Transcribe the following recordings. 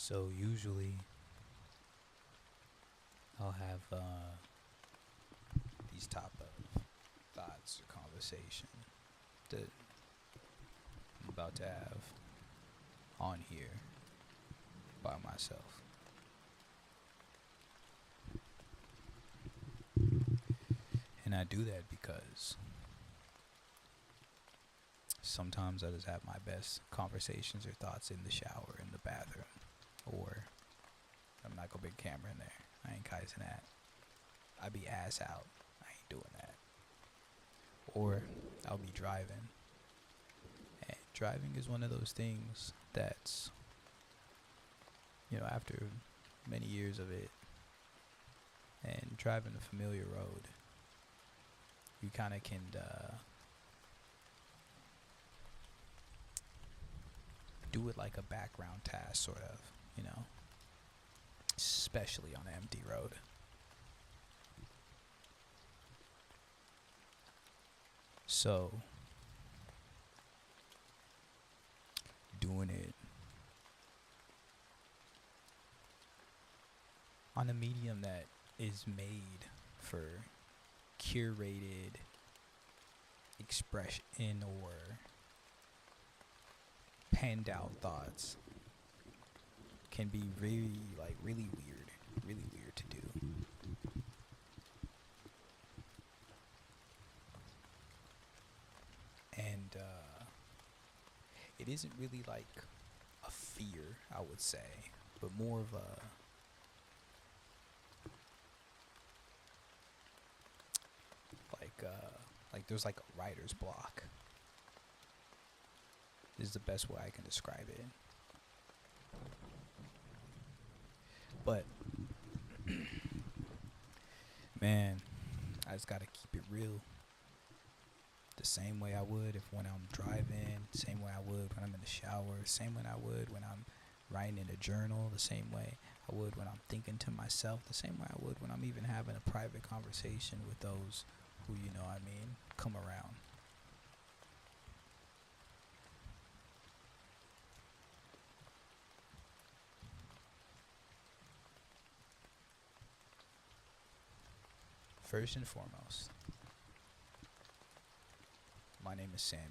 So usually I'll have these type of thoughts or conversation that I'm about to have on here by myself. And I do that because sometimes I just have my best conversations or thoughts in the shower, in the bathroom, or I'm not gonna bring a camera in there. I ain't kaizen that. I be ass out. I ain't doing that. Or I'll be driving. And driving is one of those things that's, after many years of it and driving a familiar road, you kind of can do it like a background task, sort of, especially on an empty road. So, doing it on a medium that is made for curated expression or penned out thoughts can be really weird to do. And it isn't really like a fear, I would say, but more of a like there's like a writer's block. This is the best way I can describe it. But man, I just gotta keep it real. The same way I would if when I'm driving, the same way I would when I'm in the shower, the same way I would when I'm writing in a journal, the same way I would when I'm thinking to myself, the same way I would when I'm even having a private conversation with those who, come around. First and foremost, my name is Samuel.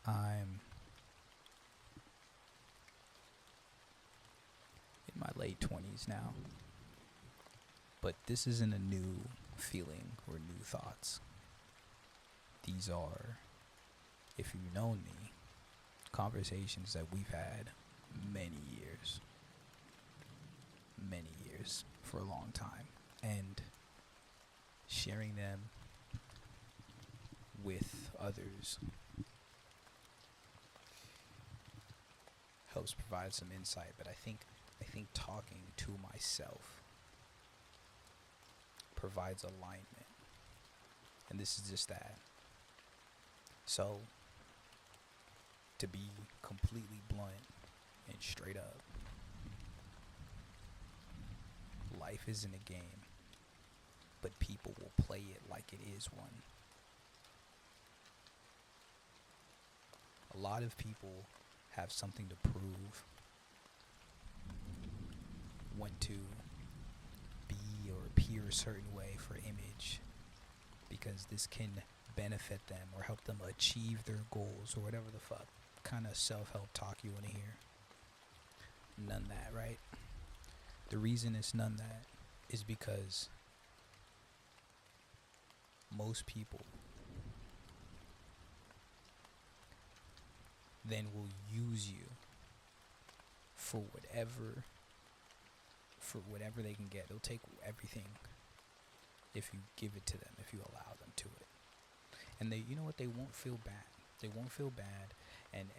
I'm in my late 20s now, but this isn't a new feeling or new thoughts. These are, if you've known me, conversations that we've had many years, for a long time, and sharing them with others helps provide some insight. But I think talking to myself provides alignment, and this is just that. So, to be completely blunt and straight up, life isn't a game, but people will play it like it is one. A lot of people have something to prove, want to be or appear a certain way for image, because this can benefit them or help them achieve their goals or whatever the fuck kind of self-help talk you want to hear. None that, right? The reason it's none that is because most people then will use you for whatever they can get. They'll take everything if you give it to them, if you allow them to it. And they, they won't feel bad. They won't feel bad, and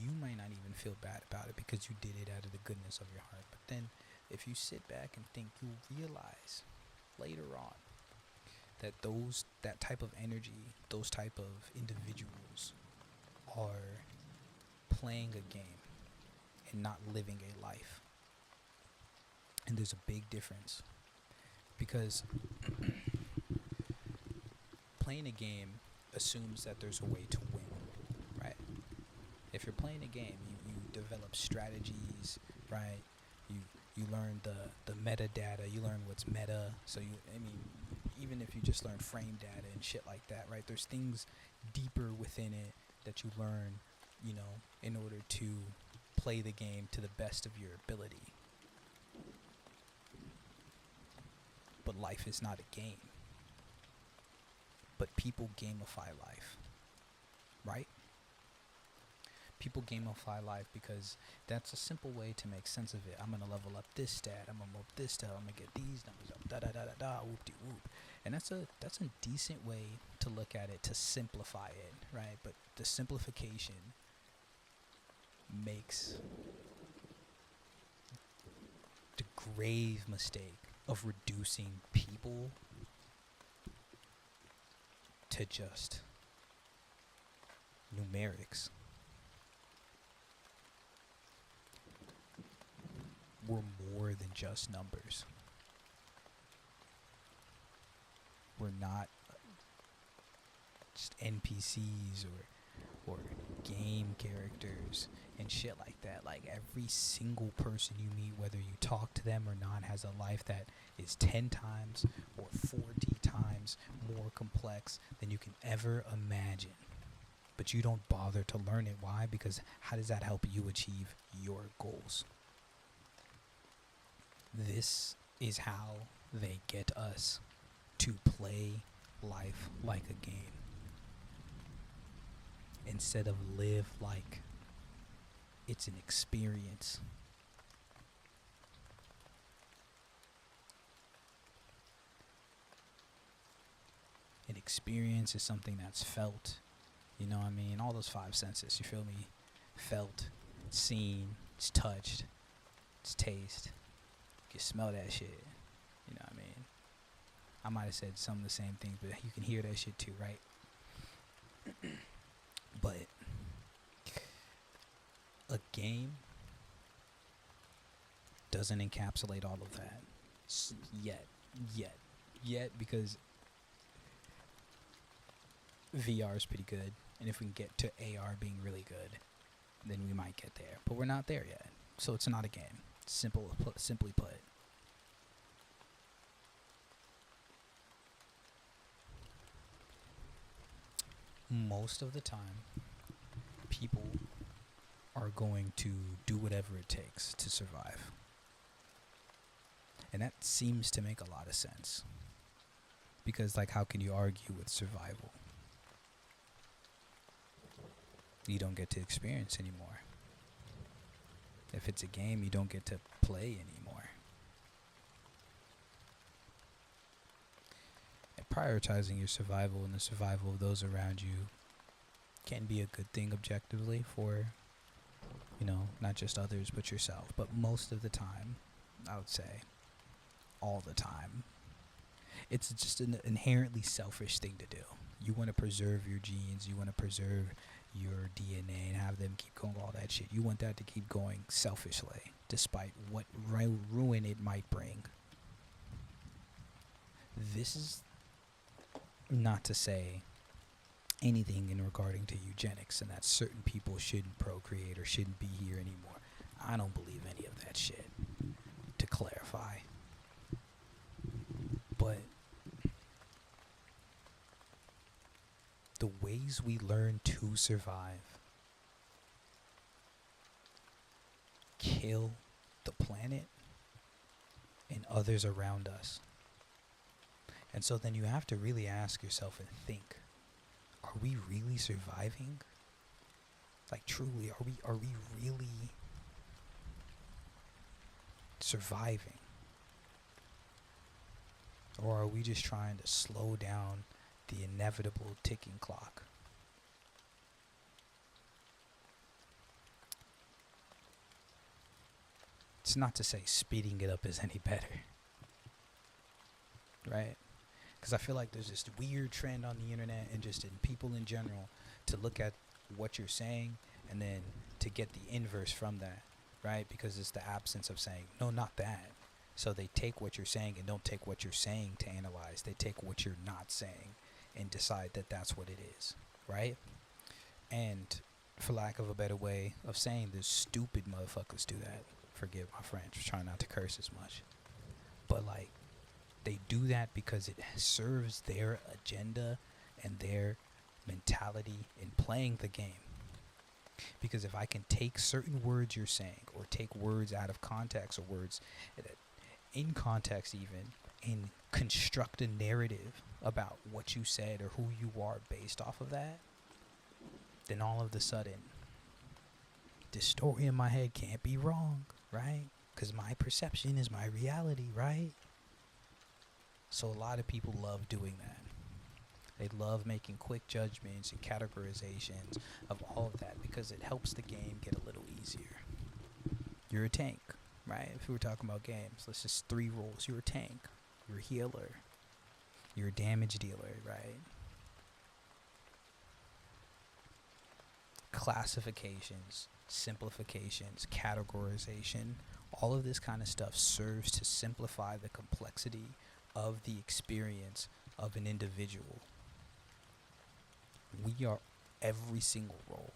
you might not even feel bad about it because you did it out of the goodness of your heart. But then if you sit back and think, you'll realize later on that type of energy, those type of individuals are playing a game and not living a life. And there's a big difference, because playing a game assumes that there's a way to win, right? If you're playing a game, you develop strategies, right? You you learn the metadata. You learn what's meta. So I mean, even if you just learn frame data and shit like that, right? There's things deeper within it that you learn, in order to play the game to the best of your ability. But life is not a game. But people gamify life, right? People gamify life because that's a simple way to make sense of it. I'm gonna level up this stat. I'm gonna move this stat. I'm gonna get these numbers up. Da da da da da. Whoop de whoop. And that's a decent way to look at it, to simplify it, right? But the simplification makes the grave mistake of reducing people to just numerics. We're more than just numbers. We're not just NPCs or game characters and shit like that. Like every single person you meet, whether you talk to them or not, has a life that is 10 times or 40 times more complex than you can ever imagine. But you don't bother to learn it. Why? Because how does that help you achieve your goals? This is how they get us to play life like a game instead of live like it's an experience. An experience is something that's felt. You know what I mean? All those five senses, you feel me? Felt, seen, it's touched, it's taste. You can smell that shit. You know what I mean? I might have said some of the same things, but you can hear that shit too, right? But a game doesn't encapsulate all of that yet, because VR is pretty good, and if we can get to AR being really good, then we might get there. But we're not there yet, so it's not a game. Simply put. Most of the time, people are going to do whatever it takes to survive. And that seems to make a lot of sense. Because, like, how can you argue with survival? You don't get to experience anymore. If it's a game, you don't get to play anymore. And prioritizing your survival and the survival of those around you can be a good thing objectively for, not just others but yourself. But most of the time, I would say, all the time, it's just an inherently selfish thing to do. You want to preserve your genes, you want to preserve your DNA and have them keep going, all that shit. You want that to keep going selfishly, despite what ruin it might bring. This is not to say anything in regarding to eugenics and that certain people shouldn't procreate or shouldn't be here anymore. I don't believe any of that shit, to clarify. But the ways we learn to survive kill the planet and others around us. And so then you have to really ask yourself and think, are we really surviving? Like, truly, are we really surviving? Or are we just trying to slow down the inevitable ticking clock? It's not to say speeding it up is any better, right? Because I feel like there's this weird trend on the internet and just in people in general to look at what you're saying and then to get the inverse from that, right? Because it's the absence of saying, no, not that. So they take what you're saying and don't take what you're saying to analyze. They take what you're not saying and decide that that's what it is, right? And for lack of a better way of saying this, stupid motherfuckers do that. Forgive my French, trying not to curse as much. But like, they do that because it serves their agenda and their mentality in playing the game. Because if I can take certain words you're saying, or take words out of context, or words in context even, and construct a narrative about what you said or who you are based off of that, then all of a sudden, this story in my head can't be wrong, right? Because my perception is my reality, right? So a lot of people love doing that. They love making quick judgments and categorizations of all of that because it helps the game get a little easier. You're a tank, right? If we were talking about games, let's just 3 roles. You're a tank. You're a healer. You're a damage dealer, right? Classifications, simplifications, categorization, all of this kind of stuff serves to simplify the complexity of the experience of an individual. We are every single role,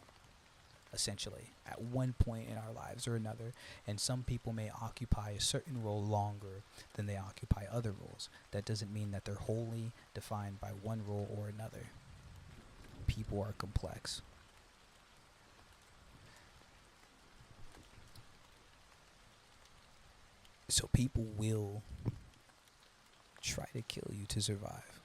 essentially, at one point in our lives or another, and some people may occupy a certain role longer than they occupy other roles. That doesn't mean that they're wholly defined by one role or another. People are complex. So people will try to kill you to survive.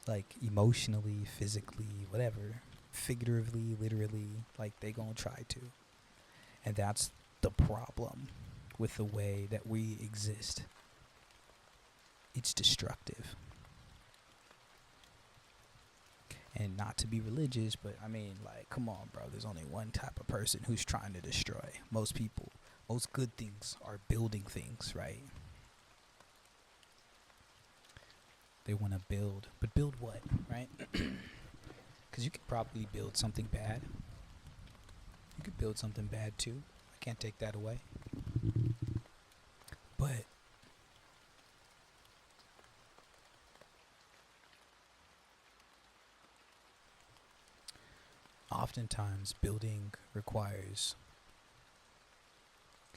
Like emotionally, physically, whatever, figuratively, literally, like they gonna try to. And that's the problem with the way that we exist. It's destructive. And not to be religious, but I mean, like, come on, bro. There's only one type of person who's trying to destroy. Most people, most good things are building things, right? They want to build. But build what, right? Because you could probably build something bad. You could build something bad too. I can't take that away. But oftentimes building requires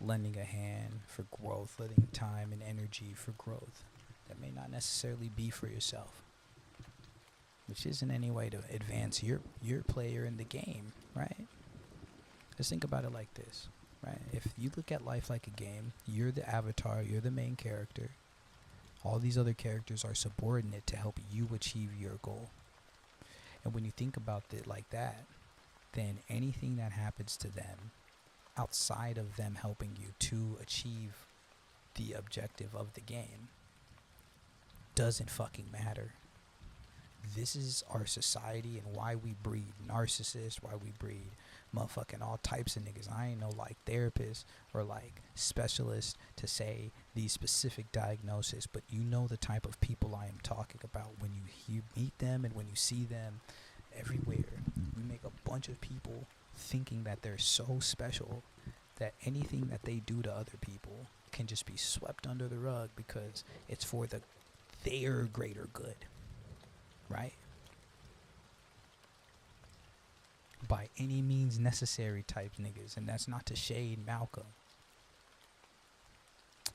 lending a hand for growth, letting time and energy for growth that may not necessarily be for yourself, which isn't any way to advance your player in the game, right? Just think about it like this, right? If you look at life like a game, you're the avatar, you're the main character. All these other characters are subordinate to help you achieve your goal. And when you think about it like that, then anything that happens to them outside of them helping you to achieve the objective of the game doesn't fucking matter. This is our society and why we breed narcissists, why we breed motherfucking all types of niggas. I ain't no like therapist or like specialist to say these specific diagnoses, but you know the type of people I am talking about when you meet them and when you see them everywhere. We make a bunch of people thinking that they're so special that anything that they do to other people can just be swept under the rug because it's for their greater good, right? By any means necessary type niggas, and that's not to shade Malcolm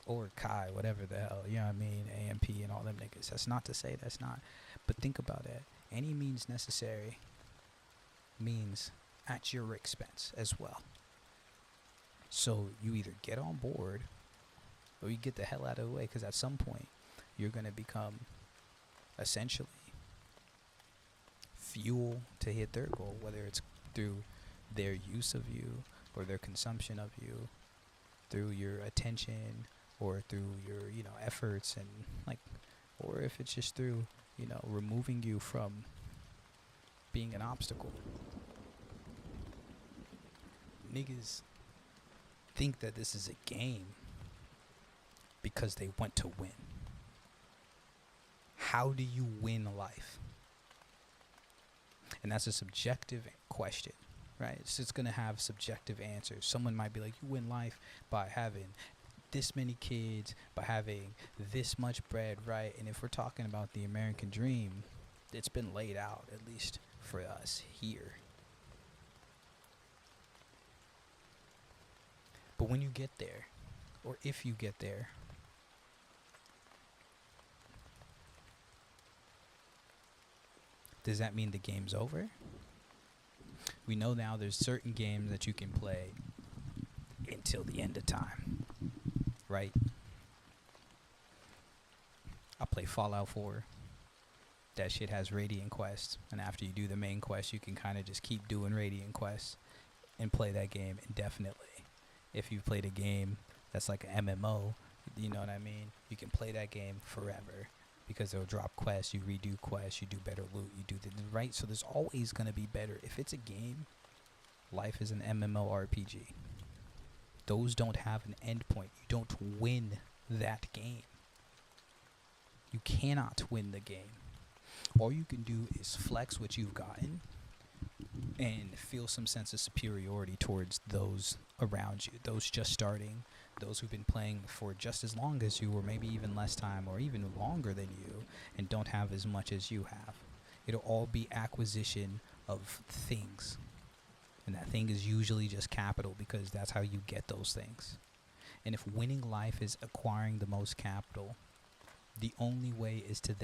or Kai, whatever the hell, you know what I mean, AMP and all them niggas. That's not to say that's not, but think about it. Any means necessary means at your expense as well. So you either get on board or you get the hell out of the way, because at some point you're going to become essentially fuel to hit their goal, whether it's through their use of you or their consumption of you, through your attention or through your, efforts, and like, or if it's just through, removing you from being an obstacle. Niggas think that this is a game because they want to win. How do you win life? And that's a subjective question, right? It's just going to have subjective answers. Someone might be like, you win life by having this many kids, by having this much bread, right? And if we're talking about the American dream, it's been laid out, at least for us here. But when you get there, or if you get there, does that mean the game's over? We know now there's certain games that you can play until the end of time, right? I play Fallout 4. That shit has Radiant quests, and after you do the main quest, you can kind of just keep doing Radiant quests and play that game indefinitely. If you've played a game that's like an MMO, you know what I mean? You can play that game forever because they'll drop quests, you redo quests, you do better loot, you do the right. So there's always going to be better. If it's a game, life is an MMORPG. Those don't have an end point. You don't win that game. You cannot win the game. All you can do is flex what you've gotten and feel some sense of superiority towards those around you, those just starting, those who've been playing for just as long as you, or maybe even less time, or even longer than you, and don't have as much as you have. It'll all be acquisition of things. And that thing is usually just capital, because that's how you get those things. And if winning life is acquiring the most capital, the only way is to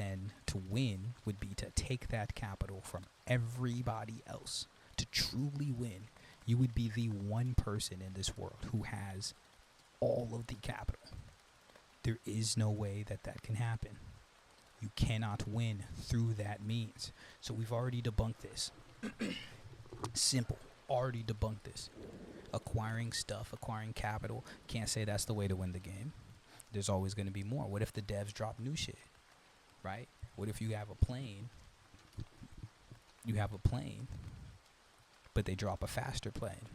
win would be to take that capital from everybody else. To truly win, you would be the one person in this world who has all of the capital. There is no way that can happen. You cannot win through that means. So we've already debunked this. Simple. Already debunked this. Acquiring stuff, acquiring capital, can't say that's the way to win the game. There's always going to be more. What if the devs drop new shit, right? What if you have a plane? You have a plane, but they drop a faster plane.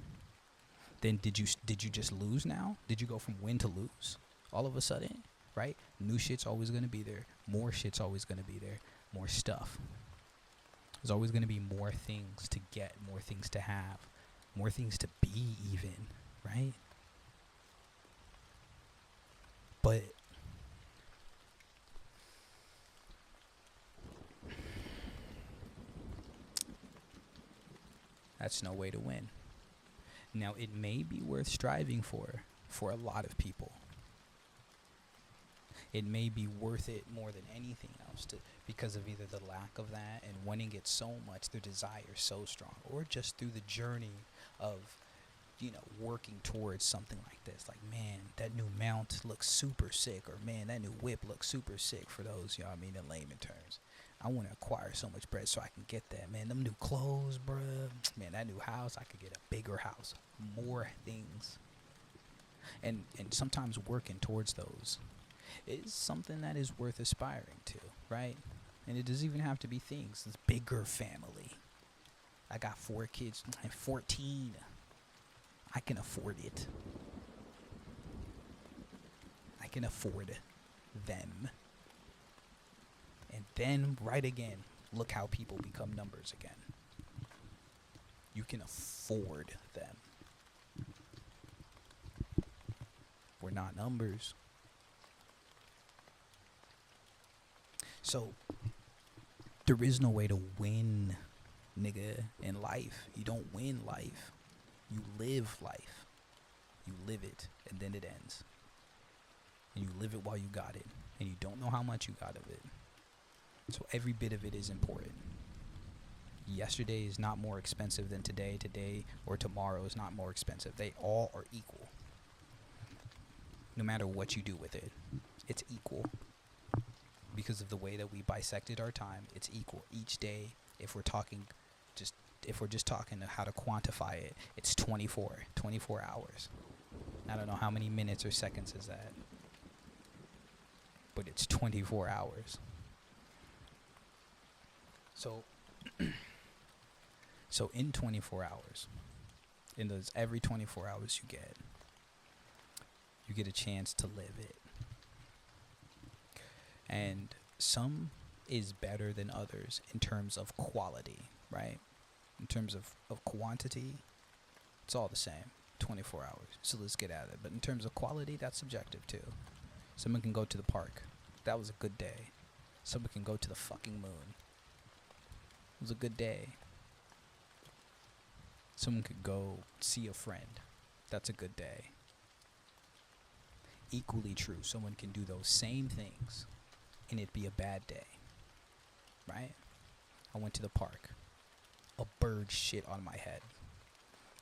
Then did you just lose now? Did you go from win to lose all of a sudden, right? New shit's always going to be there. More shit's always going to be there. More stuff. There's always going to be more things to get, more things to have, more things to be even, right? But that's no way to win. Now, it may be worth striving for a lot of people. It may be worth it more than anything else because of either the lack of that and wanting it so much, their desire so strong, or just through the journey of, working towards something like this. Like, man, that new mount looks super sick, or man, that new whip looks super sick, for those, in layman terms. I want to acquire so much bread so I can get that. Man, them new clothes, bruh. Man, that new house, I could get a bigger house. More things. And sometimes working towards those is something that is worth aspiring to, right? And it doesn't even have to be things. It's bigger family. I got 4 kids. I'm 14. I can afford it. I can afford them. And then, right again, look how people become numbers again. You can afford them. We're not numbers. So, there is no way to win, nigga, in life. You don't win life. You live life. You live it, and then it ends. And you live it while you got it. And you don't know how much you got of it. So every bit of it is important. Yesterday is not more expensive than today. Today or tomorrow is not more expensive. They all are equal. No matter what you do with it, it's equal. Because of the way that we bisected our time, it's equal. Each day, if we're just talking how to quantify it, it's 24 hours. I don't know how many minutes or seconds is that, but it's 24 hours. So in 24 hours, in those every 24 hours you get a chance to live it. And some is better than others in terms of quality, right? In terms of quantity, it's all the same. 24 hours. So let's get at it. But in terms of quality, that's subjective too. Someone can go to the park. That was a good day. Someone can go to the fucking moon. It was a good day. Someone could go see a friend. That's a good day. Equally true, someone can do those same things and it'd be a bad day. Right? I went to the park. A bird shit on my head.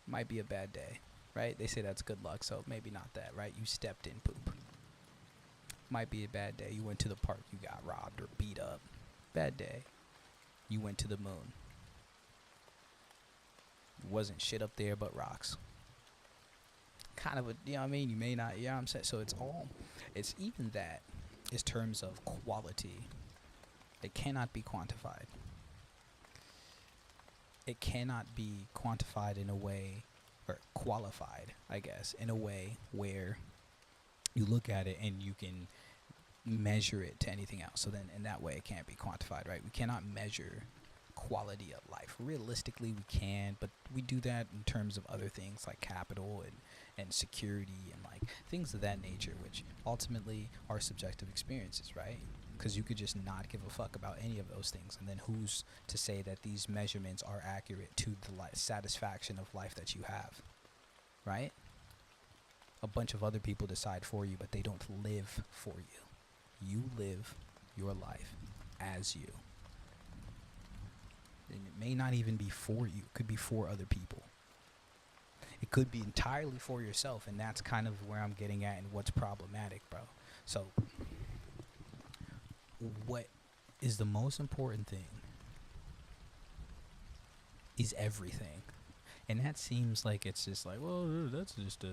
Might be a bad day. Right? They say that's good luck, so maybe not that, right? You stepped in poop. Might be a bad day. You went to the park, you got robbed or beat up. Bad day. You went to the moon. Wasn't shit up there but rocks. Kind of a, you know what I mean? You may not, you know what I'm saying? So it's even that is terms of quality. It cannot be quantified. It cannot be quantified in a way, or qualified, I guess, in a way where you look at it and you can measure it to anything else. So then in that way it can't be quantified, right? We cannot measure quality of life. Realistically we can, but we do that in terms of other things like capital and security and like things of that nature, which ultimately are subjective experiences, right? Because you could just not give a fuck about any of those things, and then who's to say that these measurements are accurate to the satisfaction of life that you have, right? A bunch of other people decide for you, but they don't live for you. You live your life as you. And it may not even be for you. It could be for other people. It could be entirely for yourself, and that's kind of where I'm getting at and what's problematic, bro. So, what is the most important thing is everything. And that seems like it's just like, well, that's just a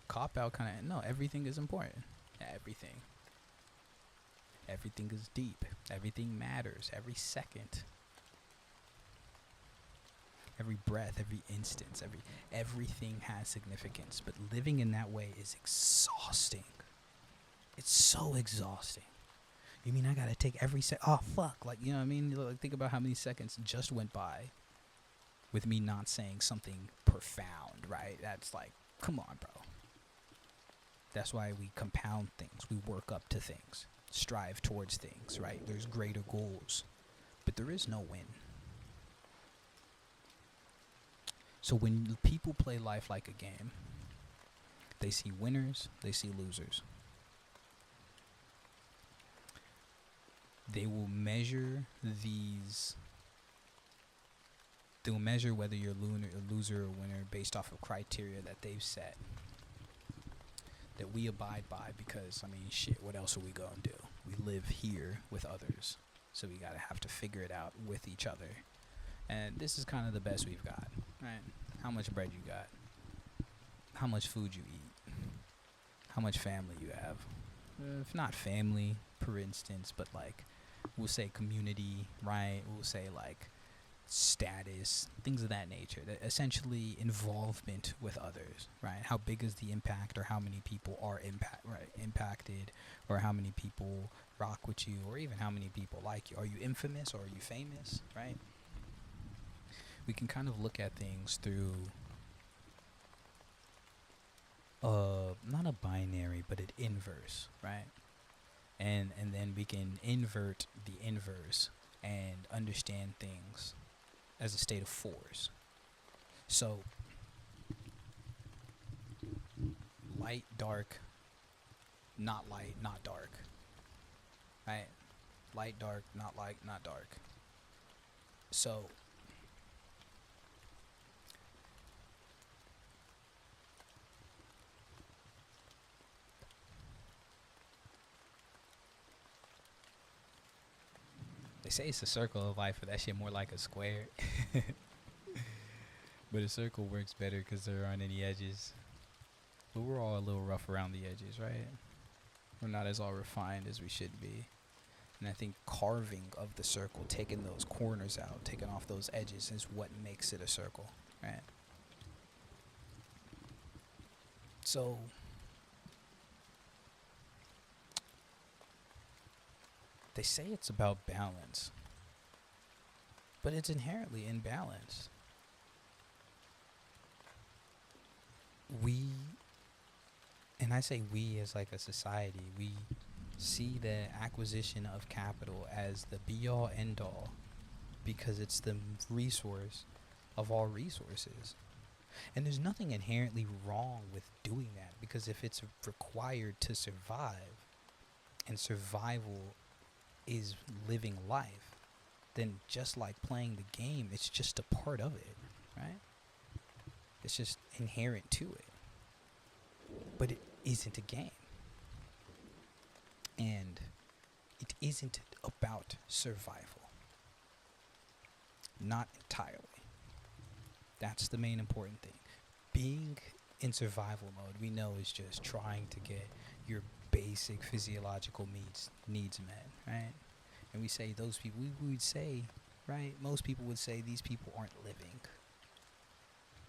cop-out kind of... No, everything is important. Everything. Everything is deep. Everything matters. Every second. Every breath, every instance, everything has significance. But living in that way is exhausting. It's so exhausting. You mean I gotta take every oh fuck, like, you know what I mean? Like, think about how many seconds just went by with me not saying something profound, right? That's like, come on, bro. That's why we compound things. We work up to things, strive towards things, right? There's greater goals, but there is no win. So when people play life like a game, they see winners, they see losers. They will measure they'll measure whether you're a loser or winner based off of criteria that they've set, that we abide by, because, I mean, shit, what else are we gonna do? We live here with others, so we gotta have to figure it out with each other. And this is kind of the best we've got, right? How much bread you got? How much food you eat? How much family you have? If not family, for instance, but like, we'll say community, right? We'll say like status, things of that nature. That essentially involvement with others, right? How big is the impact, or how many people are impacted, or how many people rock with you, or even how many people like you. Are you infamous or are you famous, right? We can kind of look at things through not a binary, but an inverse, right? And then we can invert the inverse and understand things as a state of force. So, light, dark, not light, not dark, right? Light, dark, not light, not dark. So, they say it's a circle of life, but that shit more like a square. But a circle works better because there aren't any edges. But we're all a little rough around the edges, right? We're not as all refined as we should be. And I think carving of the circle, taking those corners out, taking off those edges, is what makes it a circle, right? So, they say it's about balance, but it's inherently imbalanced. I say we as like a society, we see the acquisition of capital as the be all end all because it's the resource of all resources. And there's nothing inherently wrong with doing that, because if it's required to survive, and survival is living life, then just like playing the game, it's just a part of it, right? It's just inherent to it. But it isn't a game. And it isn't about survival. Not entirely. That's the main important thing. Being in survival mode, we know, is just trying to get your basic physiological needs met, right? And we say those people, we would say, right? Most people would say these people aren't living.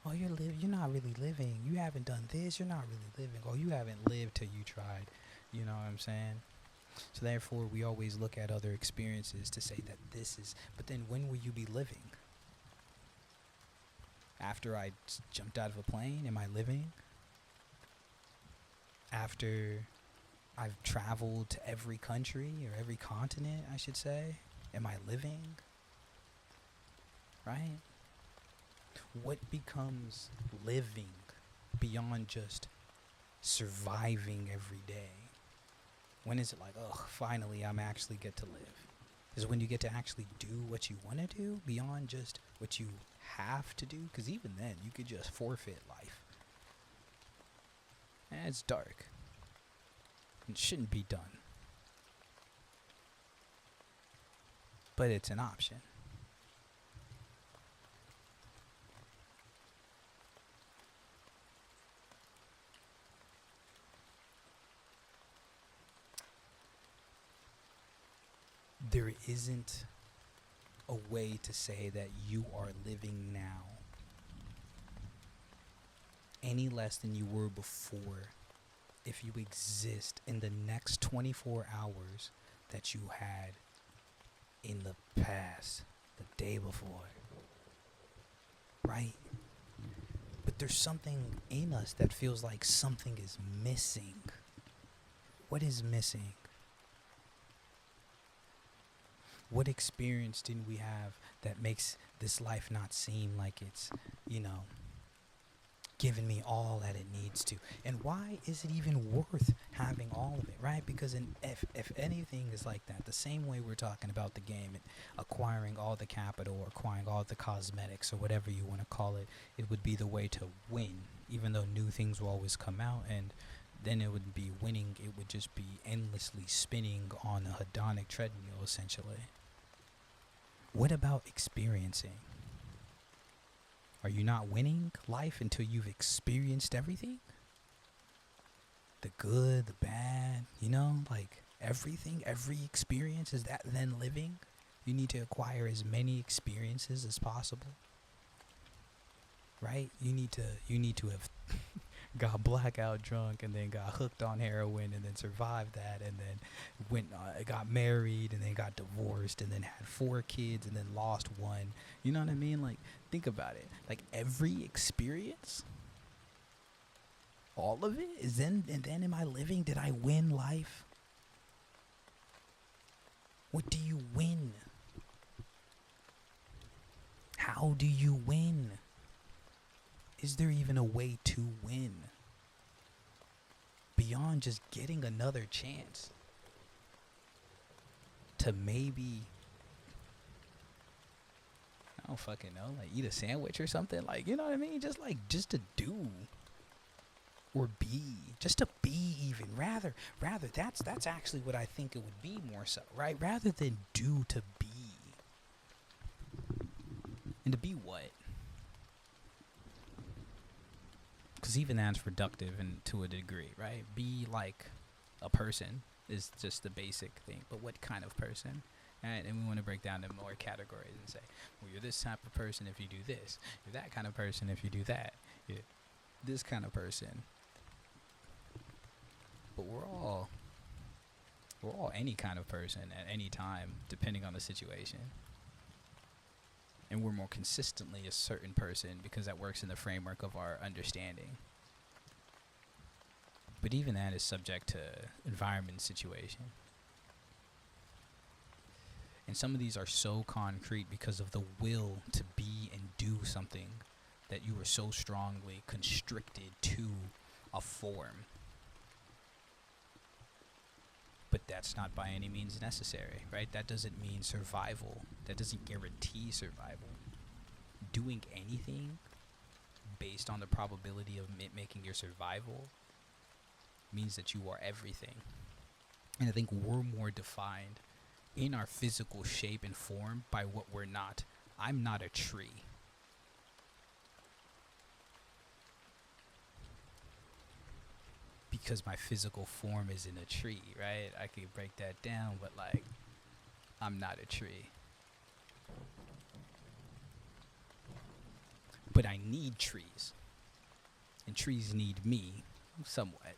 Oh, you're not really living. You haven't done this. You're not really living. Oh, you haven't lived till you tried. You know what I'm saying? So therefore, we always look at other experiences to say that this is. But then, when will you be living? After I jumped out of a plane, am I living? After I've traveled to every country, or every continent, I should say, am I living? Right? What becomes living beyond just surviving every day? When is it like, oh, finally I'm actually get to live? Is when you get to actually do what you want to do beyond just what you have to do? Because even then, you could just forfeit life. And it's dark. It shouldn't be done. But it's an option. There isn't a way to say that you are living now any less than you were before if you exist in the next 24 hours that you had in the past, the day before. Right? But there's something in us that feels like something is missing. What is missing? What experience didn't we have that makes this life not seem like it's, giving me all that it needs to? And why is it even worth having all of it, right? Because if anything is like that, the same way we're talking about the game and acquiring all the capital or acquiring all the cosmetics or whatever you want to call it, it would be the way to win, even though new things will always come out, and then it would be winning. It would just be endlessly spinning on a hedonic treadmill, essentially. What about experiencing? Are you not winning life until you've experienced everything? The good, the bad, like everything, every experience. Is that then living? You need to acquire as many experiences as possible. Right? You need to have got blackout drunk and then got hooked on heroin and then survived that and then got married and then got divorced and then had 4 kids and then lost one. You know what I mean? Like, think about it. Like, every experience, all of it is then, and then am I living? Did I win life? What do you win? How do you win? Is there even a way to win beyond just getting another chance to maybe, I don't fucking know, like eat a sandwich or something? Like, you know what I mean? Just to do or be, just to be even. Rather, that's actually what I think it would be more so, right? Rather than do, to be. And to be what? Because even that's reductive and to a degree, right? Be like a person is just the basic thing. But what kind of person? Right? And we want to break down to more categories and say, well, you're this type of person if you do this. You're that kind of person if you do that. You're this kind of person. But we're all any kind of person at any time, depending on the situation. And we're more consistently a certain person because that works in the framework of our understanding. But even that is subject to environment situation. And some of these are so concrete because of the will to be and do something that you are so strongly constricted to a form. But that's not by any means necessary, right? That doesn't mean survival. That doesn't guarantee survival. Doing anything based on the probability of it making your survival means that you are everything. And I think we're more defined in our physical shape and form by what we're not. I'm not a tree. Because my physical form isn't a tree, right? I could break that down, but like, I'm not a tree. But I need trees. And trees need me somewhat.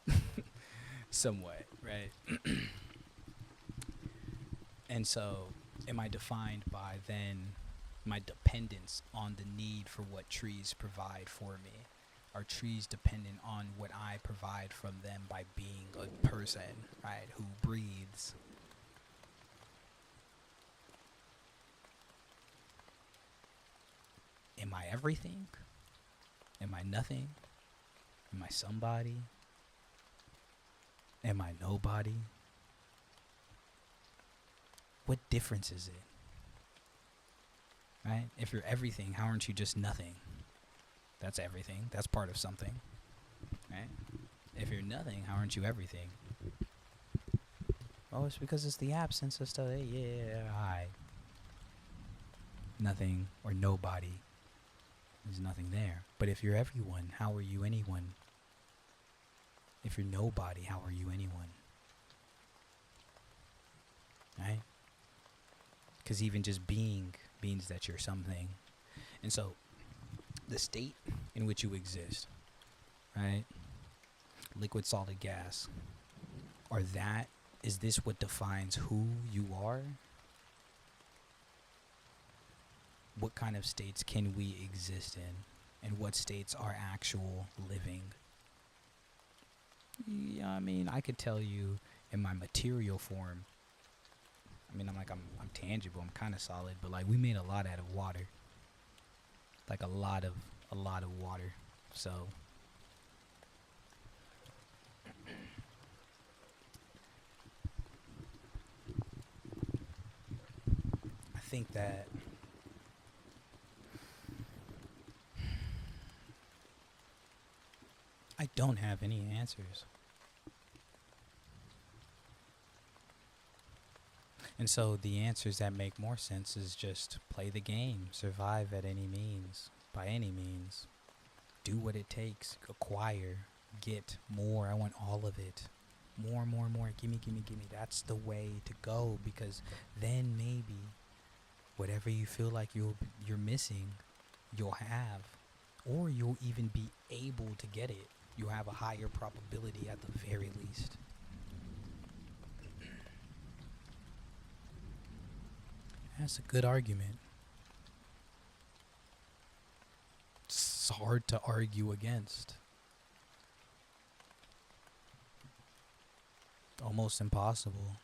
Somewhat, right? And so, am I defined by then my dependence on the need for what trees provide for me? Are trees dependent on what I provide from them by being a person, right, who breathes? Am I everything? Am I nothing? Am I somebody? Am I nobody? What difference is it? Right? If you're everything, how aren't you just nothing? That's everything. That's part of something. Right? If you're nothing, how aren't you everything? Oh, it's because it's the absence of stuff. Hey, yeah, hi. Nothing or nobody. There's nothing there. But if you're everyone, how are you anyone? If you're nobody, how are you anyone? Right? Because even just being means that you're something. And so, the state in which you exist, right? Liquid, solid, gas. Is this what defines who you are? What kind of states can we exist in? And what states are actual living? Yeah, I mean, I could tell you in my material form. I mean, I'm tangible. I'm kind of solid, but like we made a lot out of water. Like a lot of water. So I think that I don't have any answers. And so the answers that make more sense is just play the game, survive at any means, by any means, do what it takes, acquire, get more. I want all of it. More, gimme. That's the way to go, because then maybe whatever you feel like you're missing, you'll have, or you'll even be able to get it. You'll have a higher probability at the very least. That's a good argument. It's hard to argue against. Almost impossible.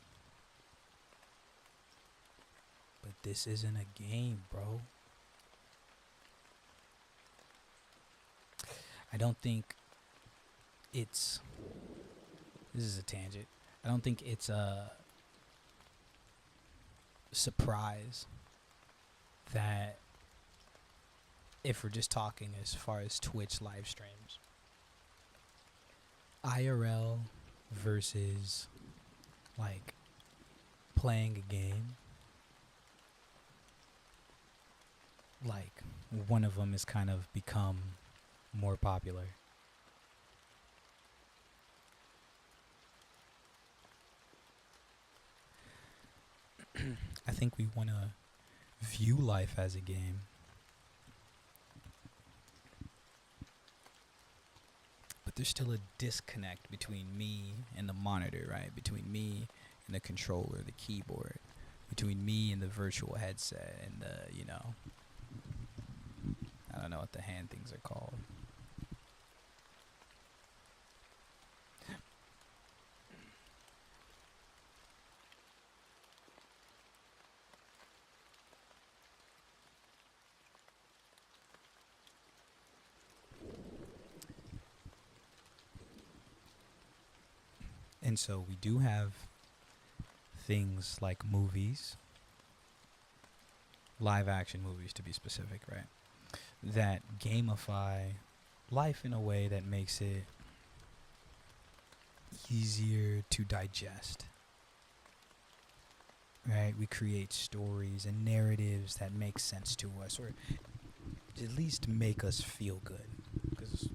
But this isn't a game, bro. I don't think it's... This is a tangent. I don't think it's a surprise that if we're just talking as far as Twitch live streams, IRL versus like playing a game, like one of them has kind of become more popular. I think we want to view life as a game. But there's still a disconnect between me and the monitor, right? Between me and the controller, the keyboard. Between me and the virtual headset and the, I don't know what the hand things are called. And so we do have things like movies, live action movies to be specific, right? That gamify life in a way that makes it easier to digest. Right? We create stories and narratives that make sense to us, or at least make us feel good. Because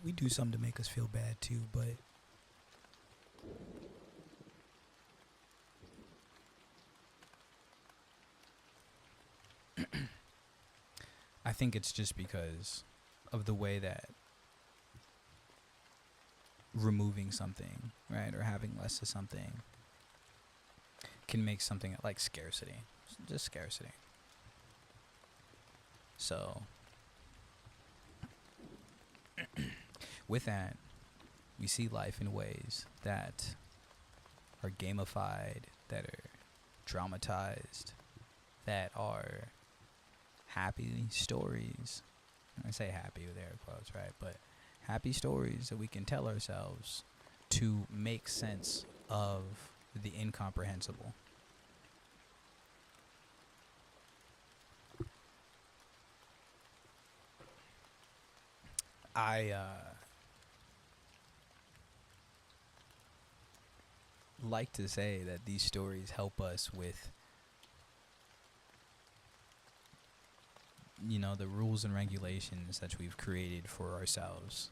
we do something to make us feel bad too, but I think it's just because of the way that removing something, right, or having less of something can make something like scarcity. Just scarcity. So, with that, we see life in ways that are gamified, that are dramatized, that are happy stories. I say happy with air quotes, right? But happy stories that we can tell ourselves to make sense of the incomprehensible. I like to say that these stories help us with, you know, the rules and regulations that we've created for ourselves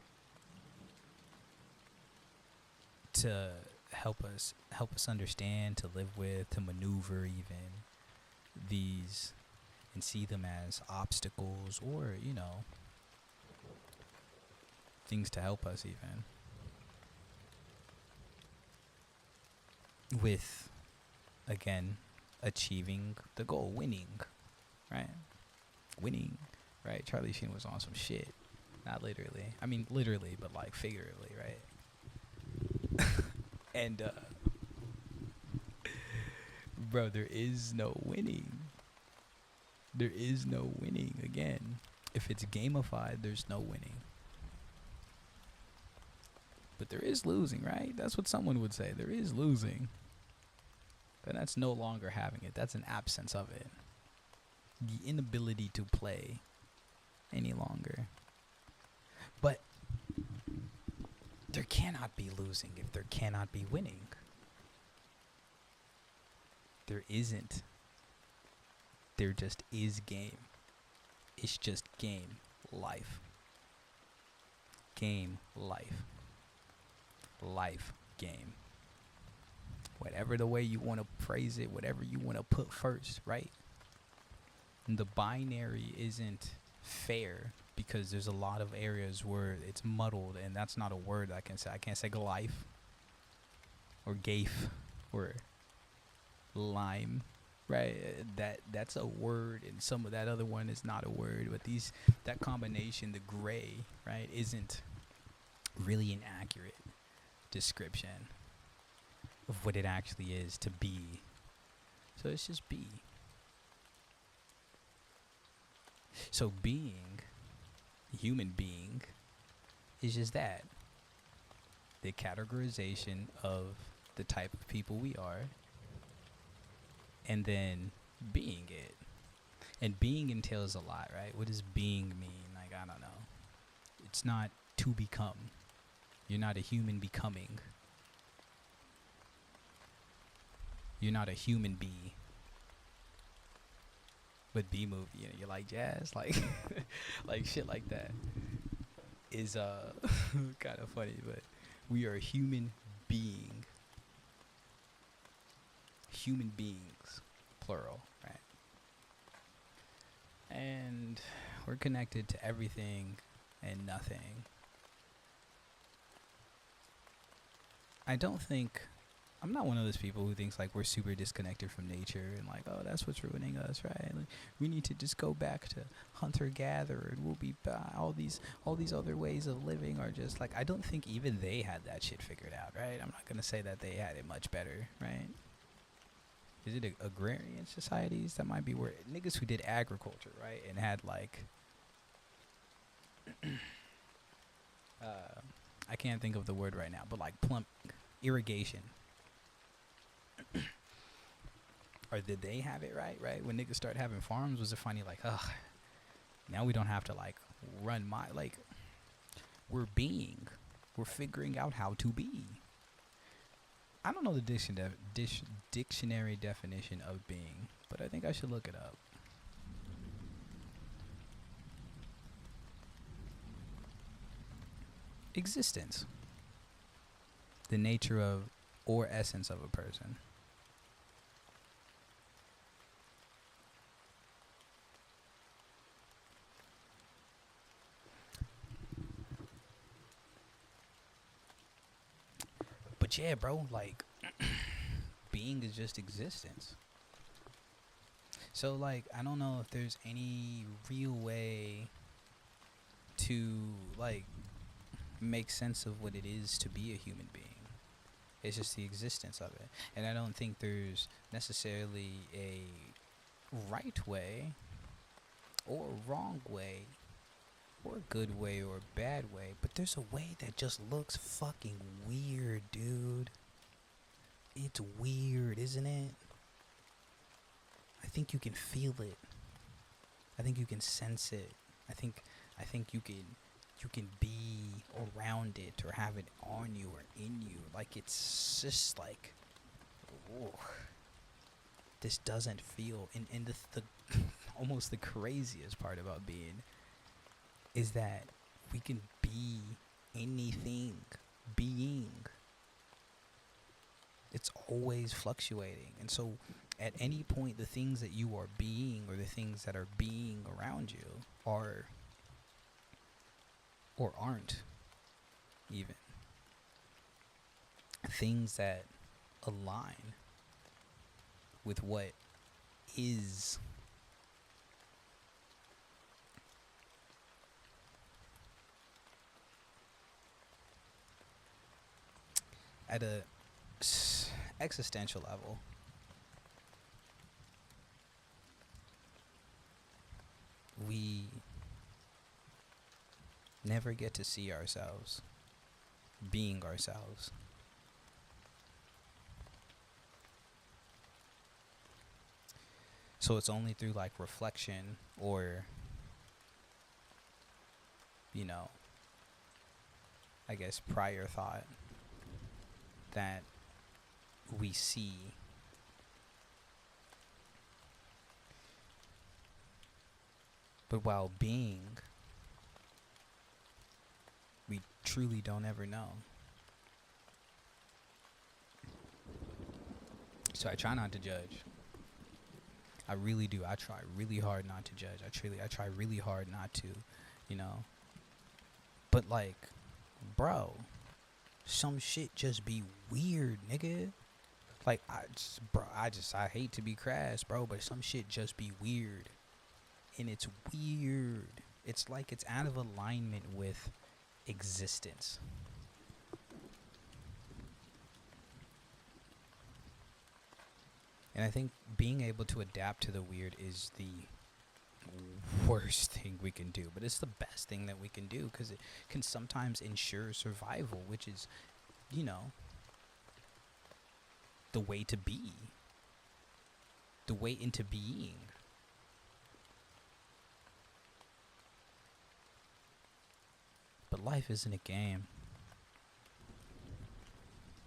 to help us understand, to live with, to maneuver even these, and see them as obstacles, or, you know, things to help us even with, again, achieving the goal, winning, right? Winning, right? Charlie Sheen was on some shit. Not literally. I mean, literally, but like figuratively, right? And, bro, there is no winning. There is no winning. Again, if it's gamified, there's no winning. But there is losing, right? That's what someone would say. There is losing. But that's no longer having it. That's an absence of it. The inability to play any longer. But there cannot be losing if there cannot be winning. There isn't. There just is game. It's just game, life. Game, life. Life, game. Whatever the way you want to phrase it, whatever you want to put first, right? And the binary isn't fair because there's a lot of areas where it's muddled, and that's not a word I can say. I can't say life or gafe or lime, right? That's a word, and some of that other one is not a word. But that combination, the gray, right, isn't really an accurate description of what it actually is to be. So it's just be. So being, human being, is just that. The categorization of the type of people we are, and then being it. And being entails a lot, right? What does being mean? Like, I don't know. It's not to become. You're not a human becoming. You're not a human bee. But B movie, you know, you like jazz, like like shit like that is kind of funny. But we are a human being. Human beings, plural, right? And we're connected to everything and nothing. I'm not one of those people who thinks like we're super disconnected from nature and like, oh, that's what's ruining us, right? Like, we need to just go back to hunter-gatherer and we'll be all these other ways of living are just like, I don't think even they had that shit figured out, right? I'm not gonna say that they had it much better, right? Is it agrarian societies? That might be where niggas who did agriculture, right, and had like I can't think of the word right now, but like irrigation. Or did they have it right? Right when niggas started having farms, was it funny? Like, ugh, now we don't have to like run my like. We're figuring out how to be. I don't know the dictionary definition of being, but I think I should look it up. Existence. The nature of or essence of a person. But yeah, bro, like being is just existence. So like I don't know if there's any real way to like make sense of what it is to be a human being. It's just the existence of it. And I don't think there's necessarily a right way or a wrong way or a good way or a bad way, but there's a way that just looks fucking weird, dude. It's weird, isn't it? I think you can feel it. I think you can sense it. I think you can be around it or have it on you or in you. Like it's just like, oh, this doesn't feel. And the almost the craziest part about being is that we can be anything. Being. It's always fluctuating. And so at any point, the things that you are being or the things that are being around you are or aren't even things that align with what is. At a existential level, we never get to see ourselves being ourselves. So it's only through like reflection or, you know, I guess prior thought that we see but while being, we truly don't ever know. So I try not to judge. I really do. I try really hard not to judge. I try really hard not to, you know. But like, bro, some shit just be weird, nigga. Like I hate to be crass, bro, but some shit just be weird. And it's weird. It's like it's out of alignment with existence. And I think being able to adapt to the weird is the worst thing we can do, but it's the best thing that we can do because it can sometimes ensure survival, which is, you know, the way to be, the way into being. But life isn't a game.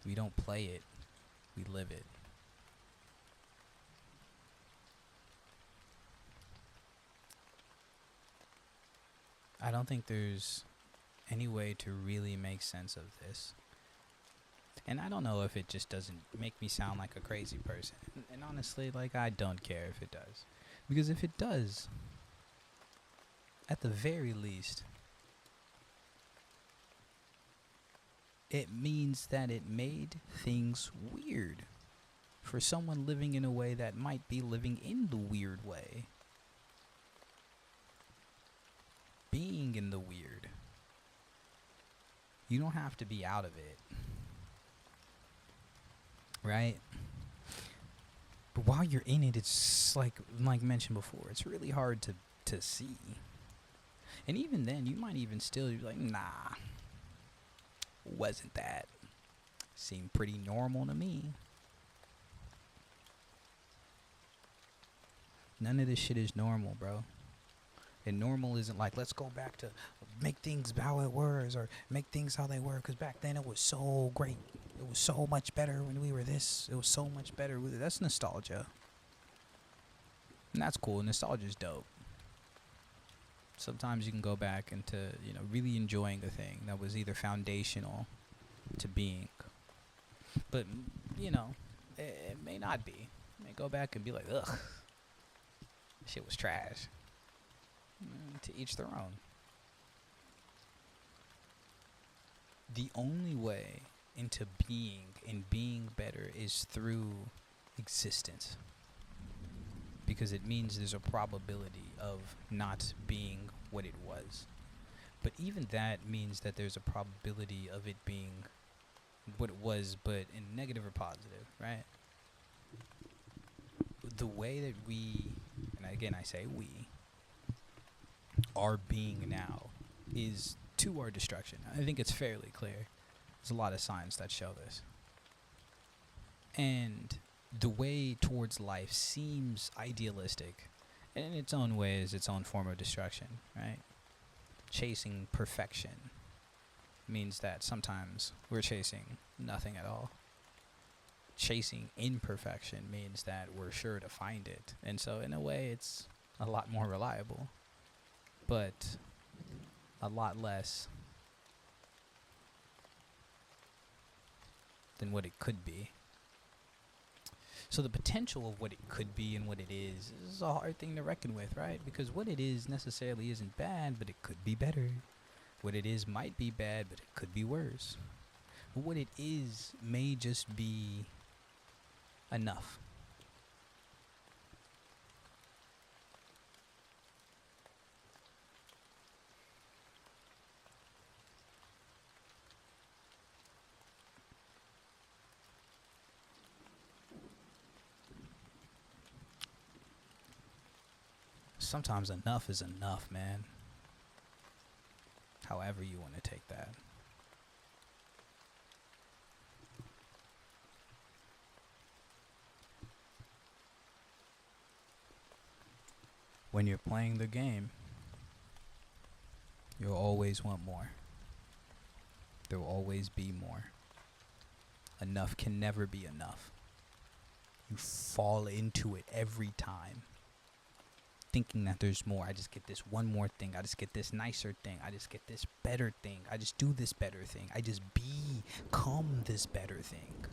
We don't play it, we live it. I don't think there's any way to really make sense of this. And I don't know if it just doesn't make me sound like a crazy person. And honestly, like, I don't care if it does. Because if it does, at the very least, it means that it made things weird for someone living in a way that might be living in the weird way. Being in the weird. You don't have to be out of it. Right? But while you're in it, it's like mentioned before, it's really hard to see. And even then, you might even still be like, nah, wasn't that. Seemed pretty normal to me. None of this shit is normal, bro. And normal isn't like, let's go back to make things how it was or make things how they were. Because back then it was so great. It was so much better when we were this. It was so much better. That's nostalgia. And that's cool. Nostalgia's dope. Sometimes you can go back into, really enjoying a thing that was either foundational to being. But, it may not be. You may go back and be like, ugh, shit was trash. To each their own. The only way into being and being better is through existence. Because it means there's a probability of not being what it was. But even that means that there's a probability of it being what it was, but in negative or positive, right? The way that we, and again I say we, are being now is to our destruction. I think it's fairly clear. There's a lot of signs that show this. And the way towards life seems idealistic, and in its own way is its own form of destruction, right? Chasing perfection means that sometimes we're chasing nothing at all. Chasing imperfection means that we're sure to find it. And so in a way it's a lot more reliable, but a lot less than what it could be. So the potential of what it could be and what it is a hard thing to reckon with, right? Because what it is necessarily isn't bad, but it could be better. What it is might be bad, but it could be worse. But what it is may just be enough. Sometimes enough is enough, man. However you want to take that. When you're playing the game, you'll always want more. There will always be more. Enough can never be enough. You fall into it every time, thinking that there's more. I just get this one more thing. I just get this nicer thing. I just get this better thing. I just do this better thing. I just become this better thing.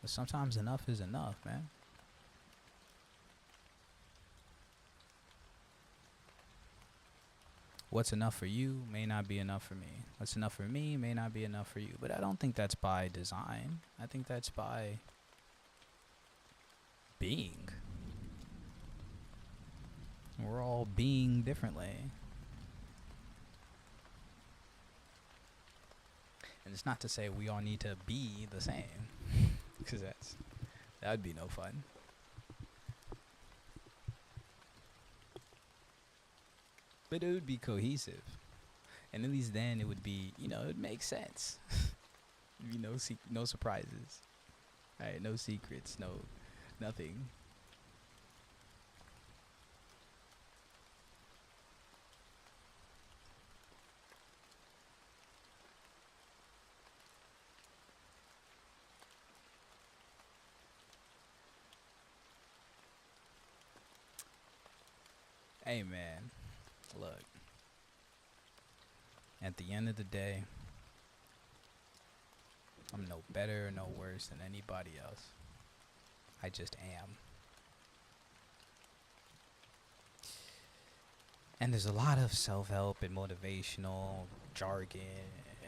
But sometimes enough is enough, man. What's enough for you may not be enough for me. What's enough for me may not be enough for you. But I don't think that's by design. I think that's by being. We're all being differently. And it's not to say we all need to be the same. Because that would be no fun. But it would be cohesive. And at least then it would be, it would make sense. No surprises. Right? No secrets. Nothing. Hey, man. Look. At the end of the day, I'm no better or no worse than anybody else. I just am. And there's a lot of self-help and motivational jargon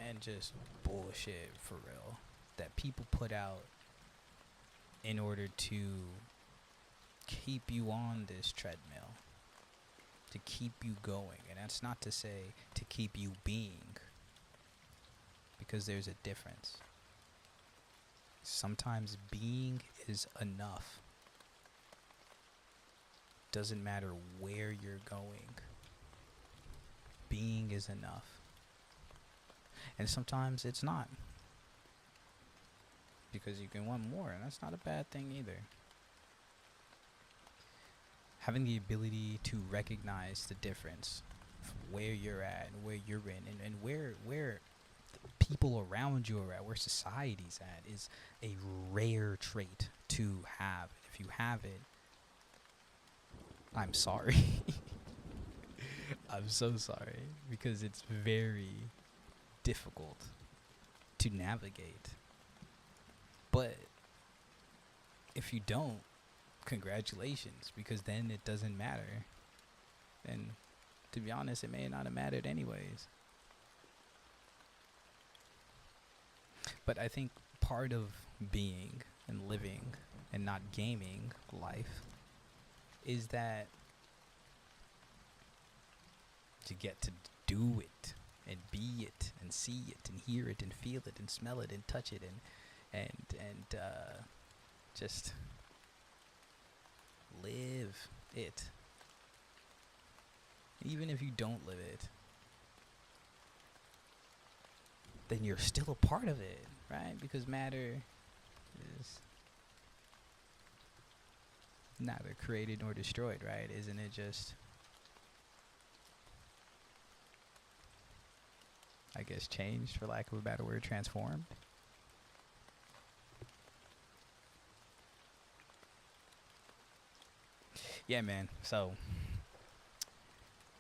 and just bullshit, for real, that people put out in order to keep you on this treadmill, to keep you going. And that's not to say to keep you being, because there's a difference. Sometimes being is enough. Doesn't matter where you're going. being is enough. And sometimes it's not, because you can want more, and that's not a bad thing either. Having the ability to recognize the difference from where you're at and where you're in, and where the people around you are at, where society's at, is a rare trait to have. If you have it, I'm sorry. I'm so sorry, because it's very difficult to navigate. But if you don't, congratulations, because then it doesn't matter. And to be honest, it may not have mattered anyways. But I think part of being and living and not gaming life is that you get to do it and be it and see it and hear it and feel it and smell it and touch it and just live it. Even if you don't live it, then you're still a part of it, right? Because matter is neither created nor destroyed, right? Isn't it just, I guess, changed, for lack of a better word, transformed? Yeah, man. So,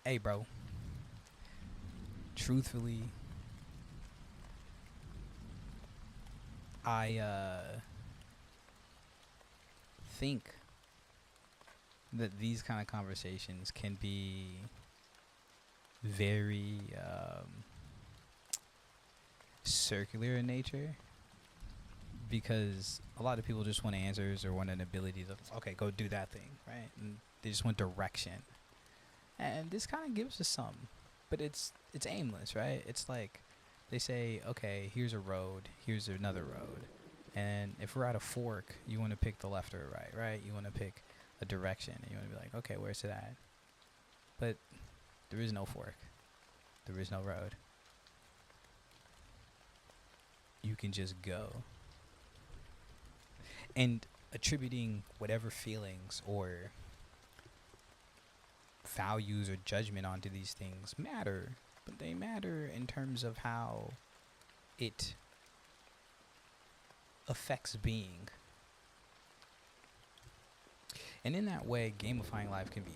hey, bro. Truthfully, I think that these kind of conversations can be very circular in nature, because a lot of people just want answers or want an ability to, okay, go do that thing, right? And they just want direction. And this kind of gives us some, but it's aimless, right? It's like they say, okay, here's a road, here's another road. And if we're at a fork, you want to pick the left or right, right? You want to pick a direction, and you want to be like, okay, where's it at? But there is no fork. There is no road. You can just go. And attributing whatever feelings or values or judgment onto these things matter, but they matter in terms of how it affects being. And in that way, gamifying life can be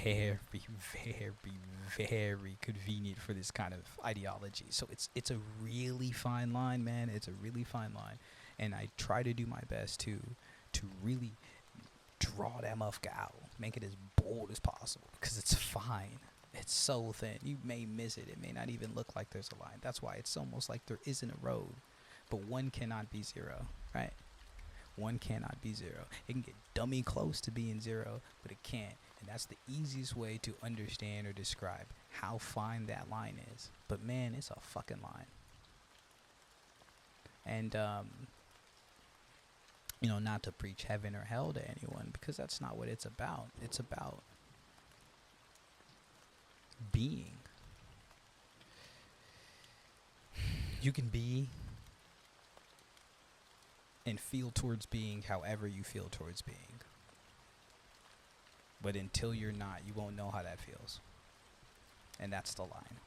very, very, very convenient for this kind of ideology. So it's a really fine line, man. It's a really fine line. And I try to do my best to really draw that motherfucker out. Make it as bold as possible, because it's fine. It's so thin. You may miss it. It may not even look like there's a line. That's why it's almost like there isn't a road. But one cannot be zero, right? One cannot be zero. It can get dummy close to being zero, but it can't. And that's the easiest way to understand or describe how fine that line is. But man, it's a fucking line. And, you know, not to preach heaven or hell to anyone, because that's not what it's about. It's about being. You can be and feel towards being however you feel towards being. But until you're not, you won't know how that feels. And that's the line.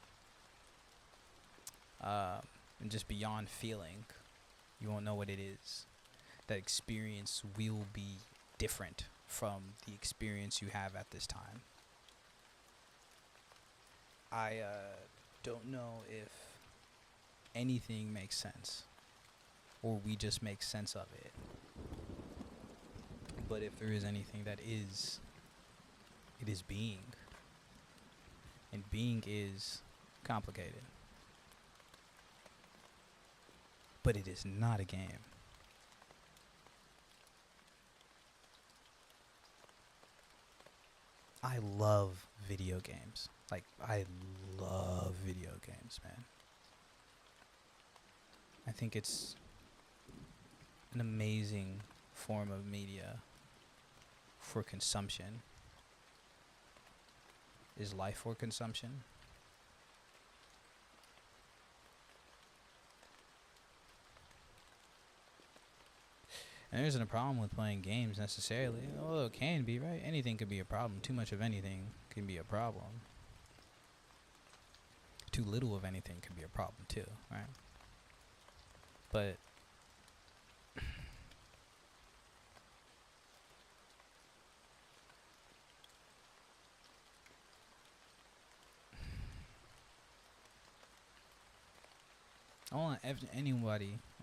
And just beyond feeling, you won't know what it is. That experience will be different from the experience you have at this time. I don't know if anything makes sense, or we just make sense of it. But if there is anything that is, it is being. And being is complicated. But it is not a game. I love video games. Like, I love video games, man. I think it's an amazing form of media for consumption. Is life for consumption? And there isn't a problem with playing games necessarily. Although it can be, right? Anything could be a problem. Too much of anything can be a problem. Too little of anything can be a problem too, right? But I don't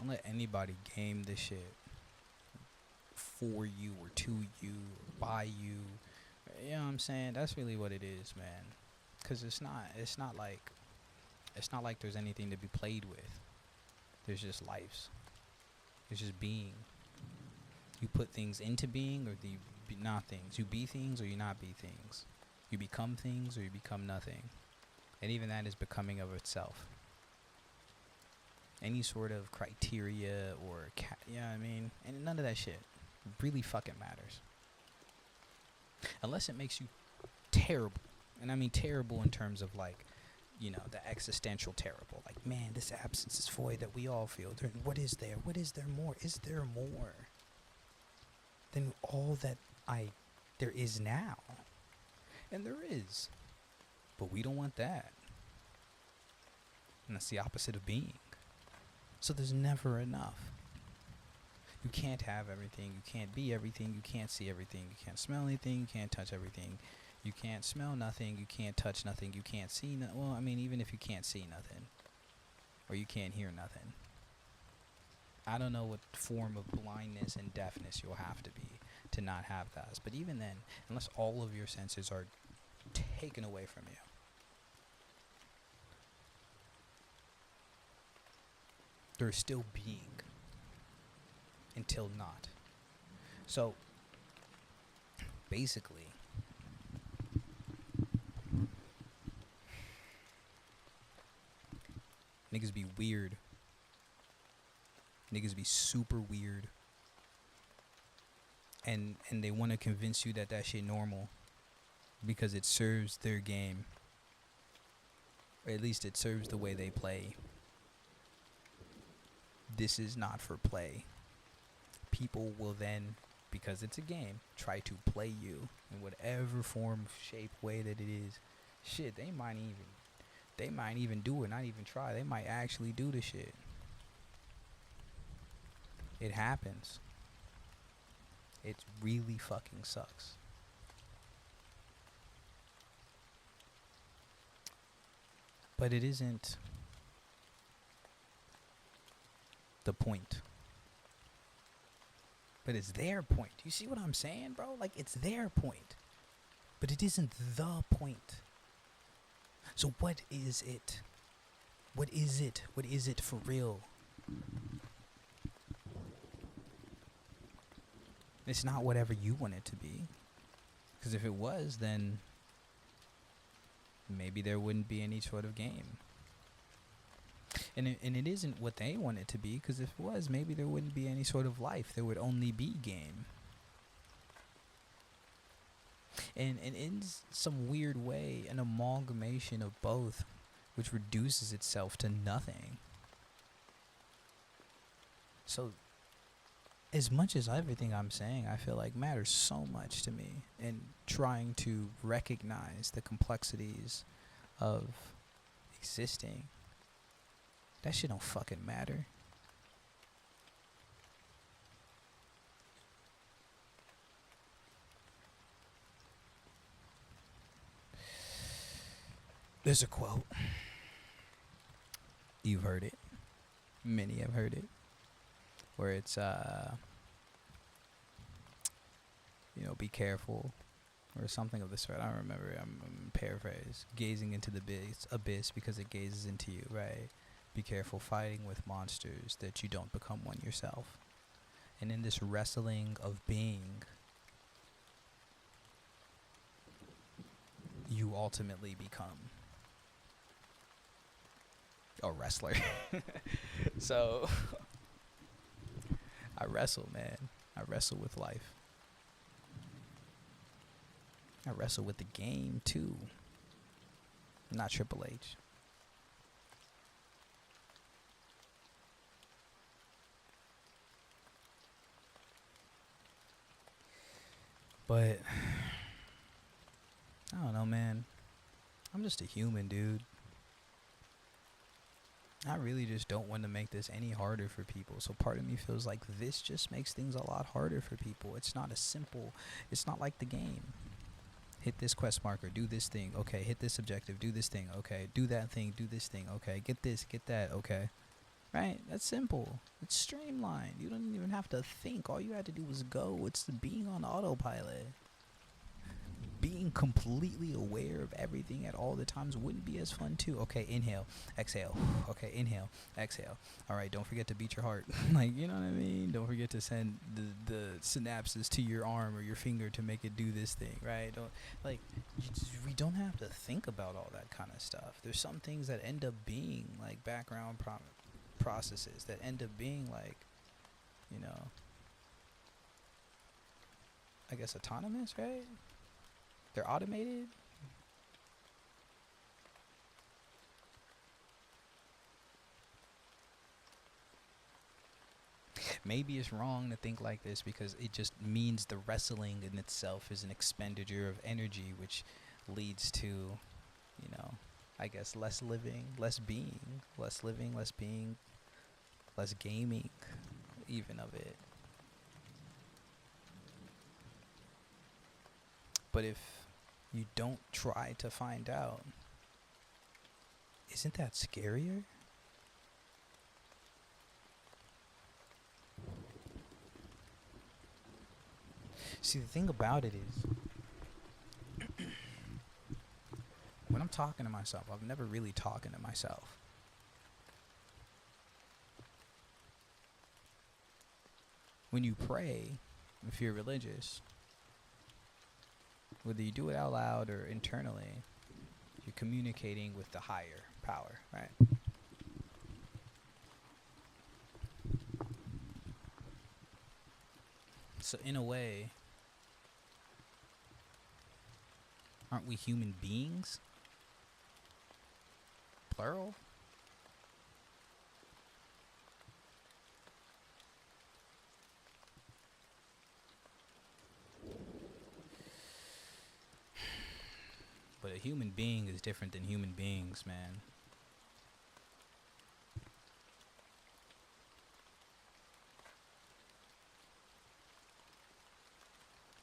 let anybody game this shit for you or to you or by you. You know what I'm saying? That's really what it is, man. Cause it's not like there's anything to be played with. There's just lives. There's just being. You put things into being or you be not things. You be things or you not be things. You become things or you become nothing. And even that is becoming of itself. Any sort of criteria or you know what I mean? And none of that shit really fucking matters. Unless it makes you terrible. And I mean terrible in terms of like, you know, the existential terrible. Like, man, this absence, this void that we all feel. What is there? What is there more? Is there more than all that there is now? And there is. But we don't want that. And that's the opposite of being. So there's never enough. You can't have everything. You can't be everything. You can't see everything. You can't smell anything. You can't touch everything. You can't smell nothing. You can't touch nothing. You can't see well, I mean, even if you can't see nothing. Or you can't hear nothing. I don't know what form of blindness and deafness you'll have to be to not have those. But even then, unless all of your senses are taken away from you, there's still being until not. So basically, niggas be weird. Niggas be super weird. And they want to convince you that shit normal because it serves their game. Or at least it serves the way they play. This is not for play. People will then, because it's a game, try to play you in whatever form, shape, way that it is. Shit, they might even do it, not even try. They might actually do the shit. It happens. It really fucking sucks. But it isn't the point. But it's their point. You see what I'm saying, bro? Like, it's their point. But it isn't the point. So what is it? What is it? What is it for real? It's not whatever you want it to be. Because if it was, then maybe there wouldn't be any sort of game. And it isn't what they want it to be, because if it was, maybe there wouldn't be any sort of life. There would only be game. And in some weird way, an amalgamation of both, which reduces itself to nothing. So, as much as everything I'm saying, I feel like matters so much to me, and trying to recognize the complexities of existing, that shit don't fucking matter. There's a quote. You've heard it. Many have heard it. Where it's, be careful. Or something of the sort. I don't remember. I'm paraphrase. Gazing into the abyss because it gazes into you, right? Be careful fighting with monsters that you don't become one yourself. And in this wrestling of being, you ultimately become a wrestler. So, I wrestle, man. I wrestle with life. I wrestle with the game, too. Not Triple H. But I don't know, man. I'm just a human, dude. I really just don't want to make this any harder for people. So part of me feels like this just makes things a lot harder for people. It's not as simple. It's not like the game. Hit this quest marker, do this thing. Okay, hit this objective, do this thing. Okay, do that thing, do this thing. Okay, get this, get that. Okay. Right? That's simple. It's streamlined. You don't even have to think. All you had to do was go. It's being on autopilot. Being completely aware of everything at all the times wouldn't be as fun too. Okay, inhale, exhale. Okay, inhale, exhale. All right, don't forget to beat your heart. Like, you know what I mean? Don't forget to send the synapses to your arm or your finger to make it do this thing, right? We don't have to think about all that kind of stuff. There's some things that end up being like background processes that end up being like, you know, I guess autonomous, right? They're automated. Maybe it's wrong to think like this because it just means the wrestling in itself is an expenditure of energy, which leads to, you know, I guess less living, less being, less living, less being, less gaming, even of it. But if you don't try to find out, isn't that scarier? See, the thing about it is, when I'm talking to myself, I'm never really talking to myself. When you pray, if you're religious, whether you do it out loud or internally, you're communicating with the higher power, right? So in a way, aren't we human beings? Plural? But a human being is different than human beings, man.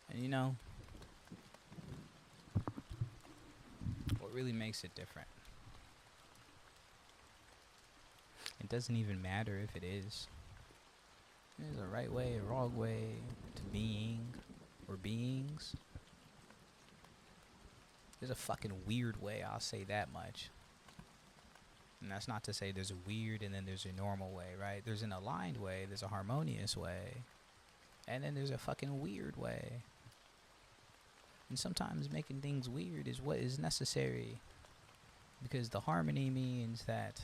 And you know, what really makes it different? It doesn't even matter if it is. There's a right way, a wrong way to being or beings. There's a fucking weird way, I'll say that much. And that's not to say there's a weird and then there's a normal way, right? There's an aligned way, there's a harmonious way, and then there's a fucking weird way. And sometimes making things weird is what is necessary, because the harmony means that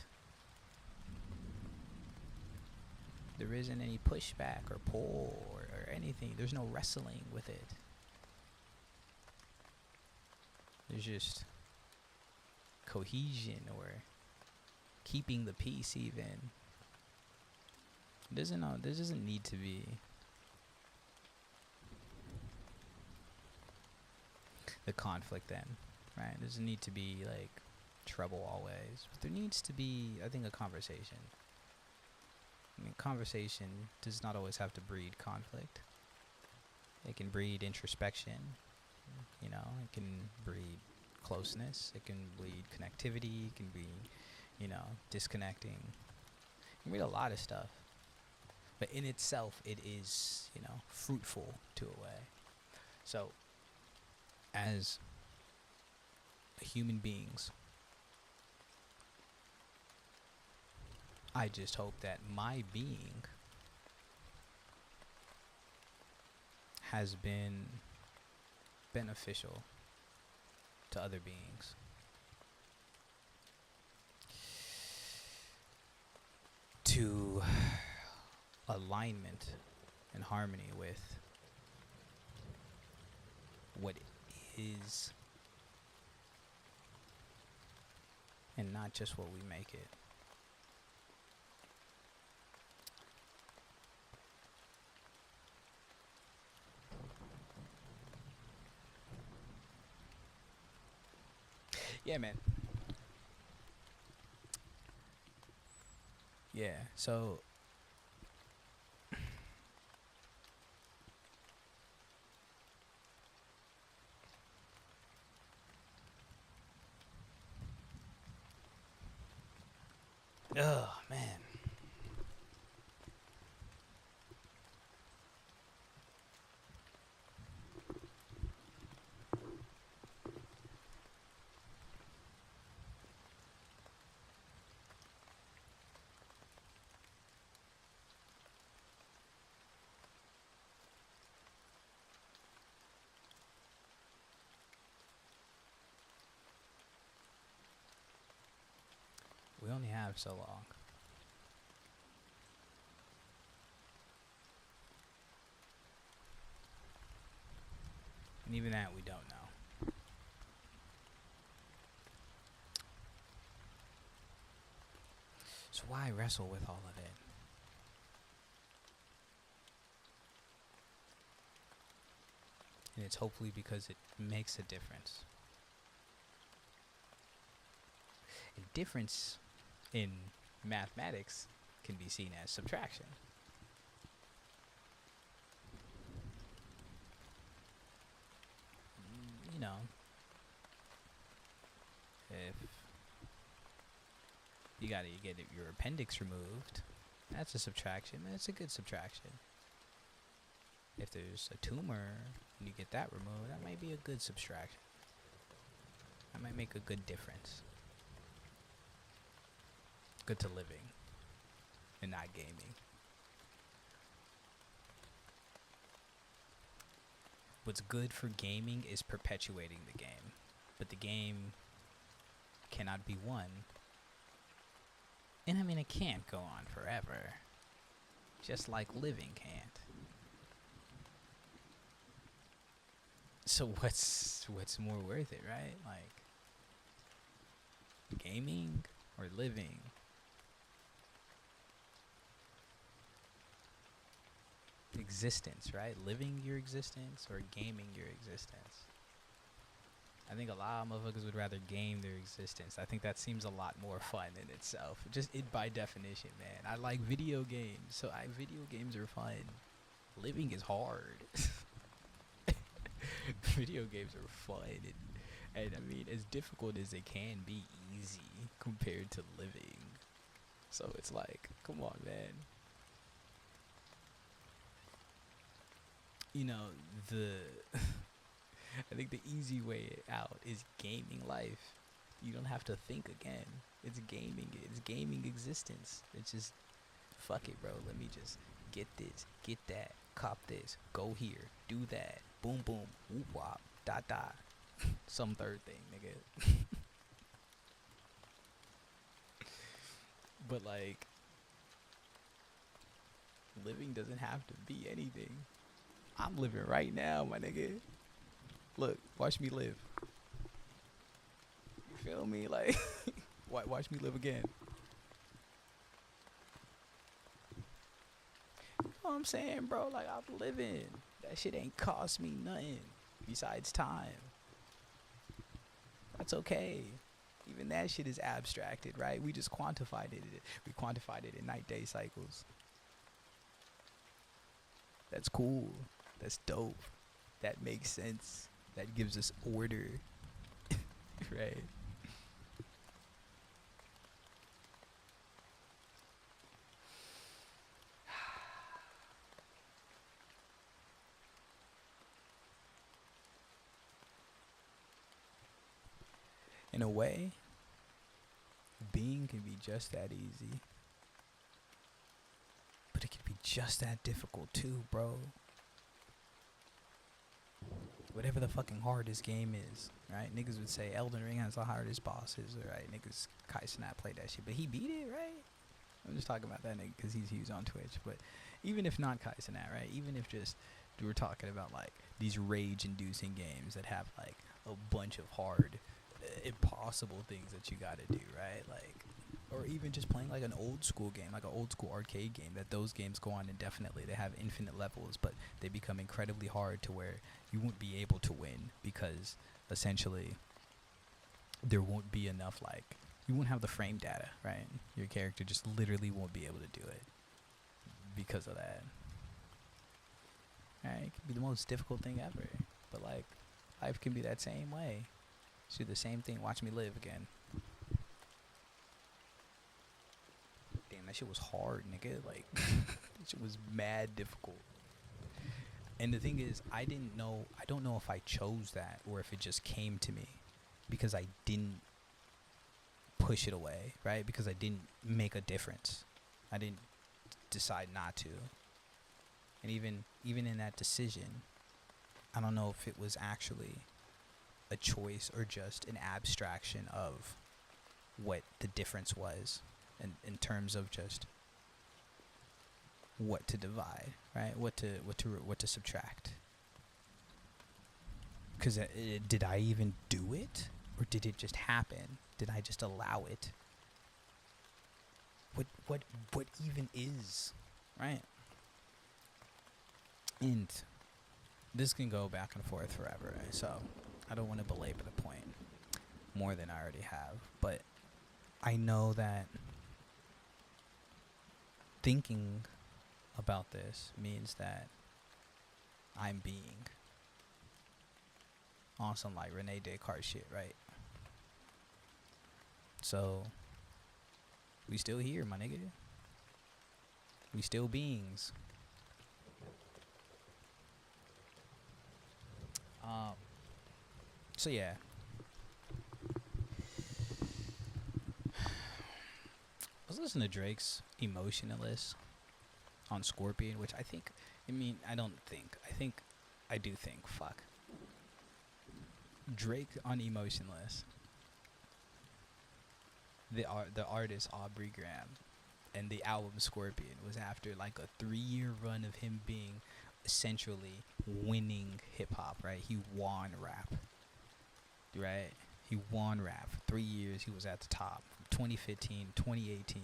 there isn't any pushback or pull or anything. There's no wrestling with it. There's just cohesion or keeping the peace even. There doesn't need to be the conflict then, right? There doesn't need to be like trouble always. But there needs to be, I think, a conversation. I mean, conversation does not always have to breed conflict. It can breed introspection. You know, it can breed closeness. It can breed connectivity. It can be, you know, disconnecting. It can breed a lot of stuff. But in itself, it is, you know, fruitful to a way. So, as human beings, I just hope that my being has been beneficial to other beings. To alignment and harmony with what is and not just what we make it. Yeah, man. Yeah. So, oh man, we only have so long, and even that we don't know. So why wrestle with all of it? And it's hopefully because it makes a difference. And difference in mathematics can be seen as subtraction. You know, if you gotta get your appendix removed, that's a subtraction. It's a good subtraction. If there's a tumor and you get that removed, that might be a good subtraction. That might make a good difference. Good to living and not gaming. What's good for gaming is perpetuating the game, but the game cannot be won. And I mean, it can't go on forever, just like living can't. So what's more worth it, right? Like gaming or living? Existence, right? Living your existence or gaming your existence. I think a lot of motherfuckers would rather game their existence. I think that seems a lot more fun in itself. Just it by definition, man. I like video games, so video games are fun. Living is hard. Video games are fun, and I mean, as difficult as it can be, easy compared to living. So it's like, come on, man. You know, I think the easy way out is gaming life. You don't have to think again. It's gaming. It's gaming existence. It's just, fuck it, bro. Let me just get this, get that, cop this, go here, do that, boom, boom, whoop, wop, dot, dot. Some third thing, nigga. But, like, living doesn't have to be anything. I'm living right now, my nigga. Look, watch me live. You feel me? Like, watch me live again. You know what I'm saying, bro? Like, I'm living. That shit ain't cost me nothing besides time. That's okay. Even that shit is abstracted, right? We just quantified it. We quantified it in night-day cycles. That's cool. That's dope. That makes sense. That gives us order. Right? In a way, being can be just that easy. But it can be just that difficult too, bro. Whatever the fucking hardest game is, right? Niggas would say Elden Ring has the hardest bosses, right? Niggas, Kai Cenat played that shit, but he beat it, right? I'm just talking about that nigga because he's huge on Twitch. But even if not Kai Cenat, right? Even if just we're talking about like these rage-inducing games that have like a bunch of hard, impossible things that you gotta do, right? Like, or even just playing like an old school game, like an old school arcade game, that those games go on indefinitely. They have infinite levels, but they become incredibly hard to where you won't be able to win because essentially there won't be enough, like, you won't have the frame data, right? Your character just literally won't be able to do it because of that. Right? It can be the most difficult thing ever. But, like, life can be that same way. Do the same thing. Watch me live again. Damn, that shit was hard, nigga. Like, that shit was mad difficult. And the thing is, I don't know if I chose that or if it just came to me because I didn't push it away, right? Because I didn't make a difference. I didn't decide not to. And even in that decision, I don't know if it was actually a choice or just an abstraction of what the difference was in terms of just what to divide, right? What to subtract. Because did I even do it, or did it just happen? Did I just allow it? What even is, right? And this can go back and forth forever, right? So I don't want to belabor the point more than I already have, but I know that thinking about this means that I'm being on some like Rene Descartes shit, right? So we still here, my nigga. We still beings. So yeah. I was listening to Drake's Emotionless on Scorpion, which I think, I do think, fuck. Drake on Emotionless, the artist Aubrey Graham, and the album Scorpion was after like a 3-year run of him being essentially winning hip-hop, right? He won rap, right? He won rap for 3 years. He was at the top. 2015, 2018,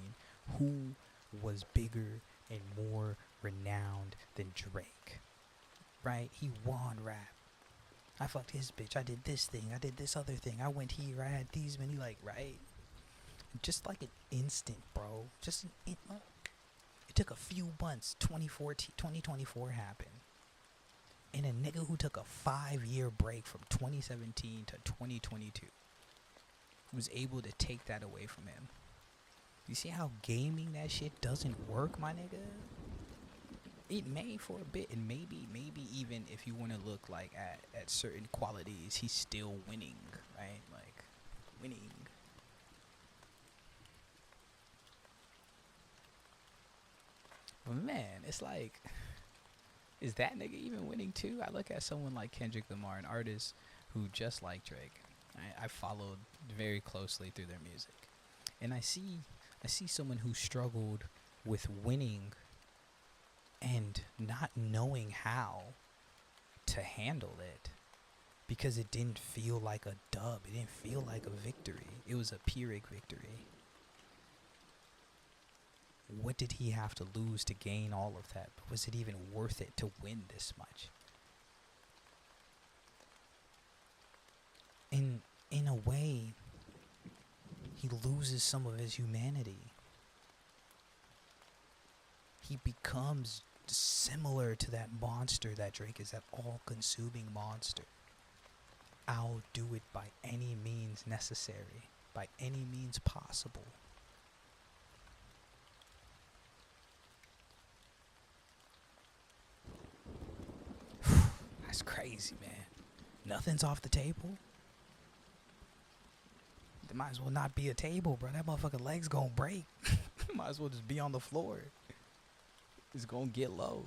who was bigger and more renowned than Drake, right? He won rap. I fucked his bitch. I did this thing. I did this other thing. I went here. I had these many, like, right? Just like an instant, bro. It took a few months. 2024 happened. And a nigga who took a 5-year break from 2017 to 2022 was able to take that away from him. You see how gaming that shit doesn't work, my nigga? It may for a bit, and maybe even if you want to look like at certain qualities, he's still winning, right? Like, winning. But man, it's like, is that nigga even winning too? I look at someone like Kendrick Lamar, an artist who, just like Drake, I followed very closely through their music, and I see someone who struggled with winning and not knowing how to handle it because it didn't feel like a dub. It didn't feel like a victory. It was a Pyrrhic victory. What did he have to lose to gain all of that? Was it even worth it to win this much? In a way, he loses some of his humanity. He becomes similar to that monster that Drake is, that all-consuming monster. I'll do it by any means necessary, by any means possible. That's crazy, man. Nothing's off the table. There might as well not be a table, bro. That motherfucking leg's gonna break. Might as well just be on the floor. It's gonna get low.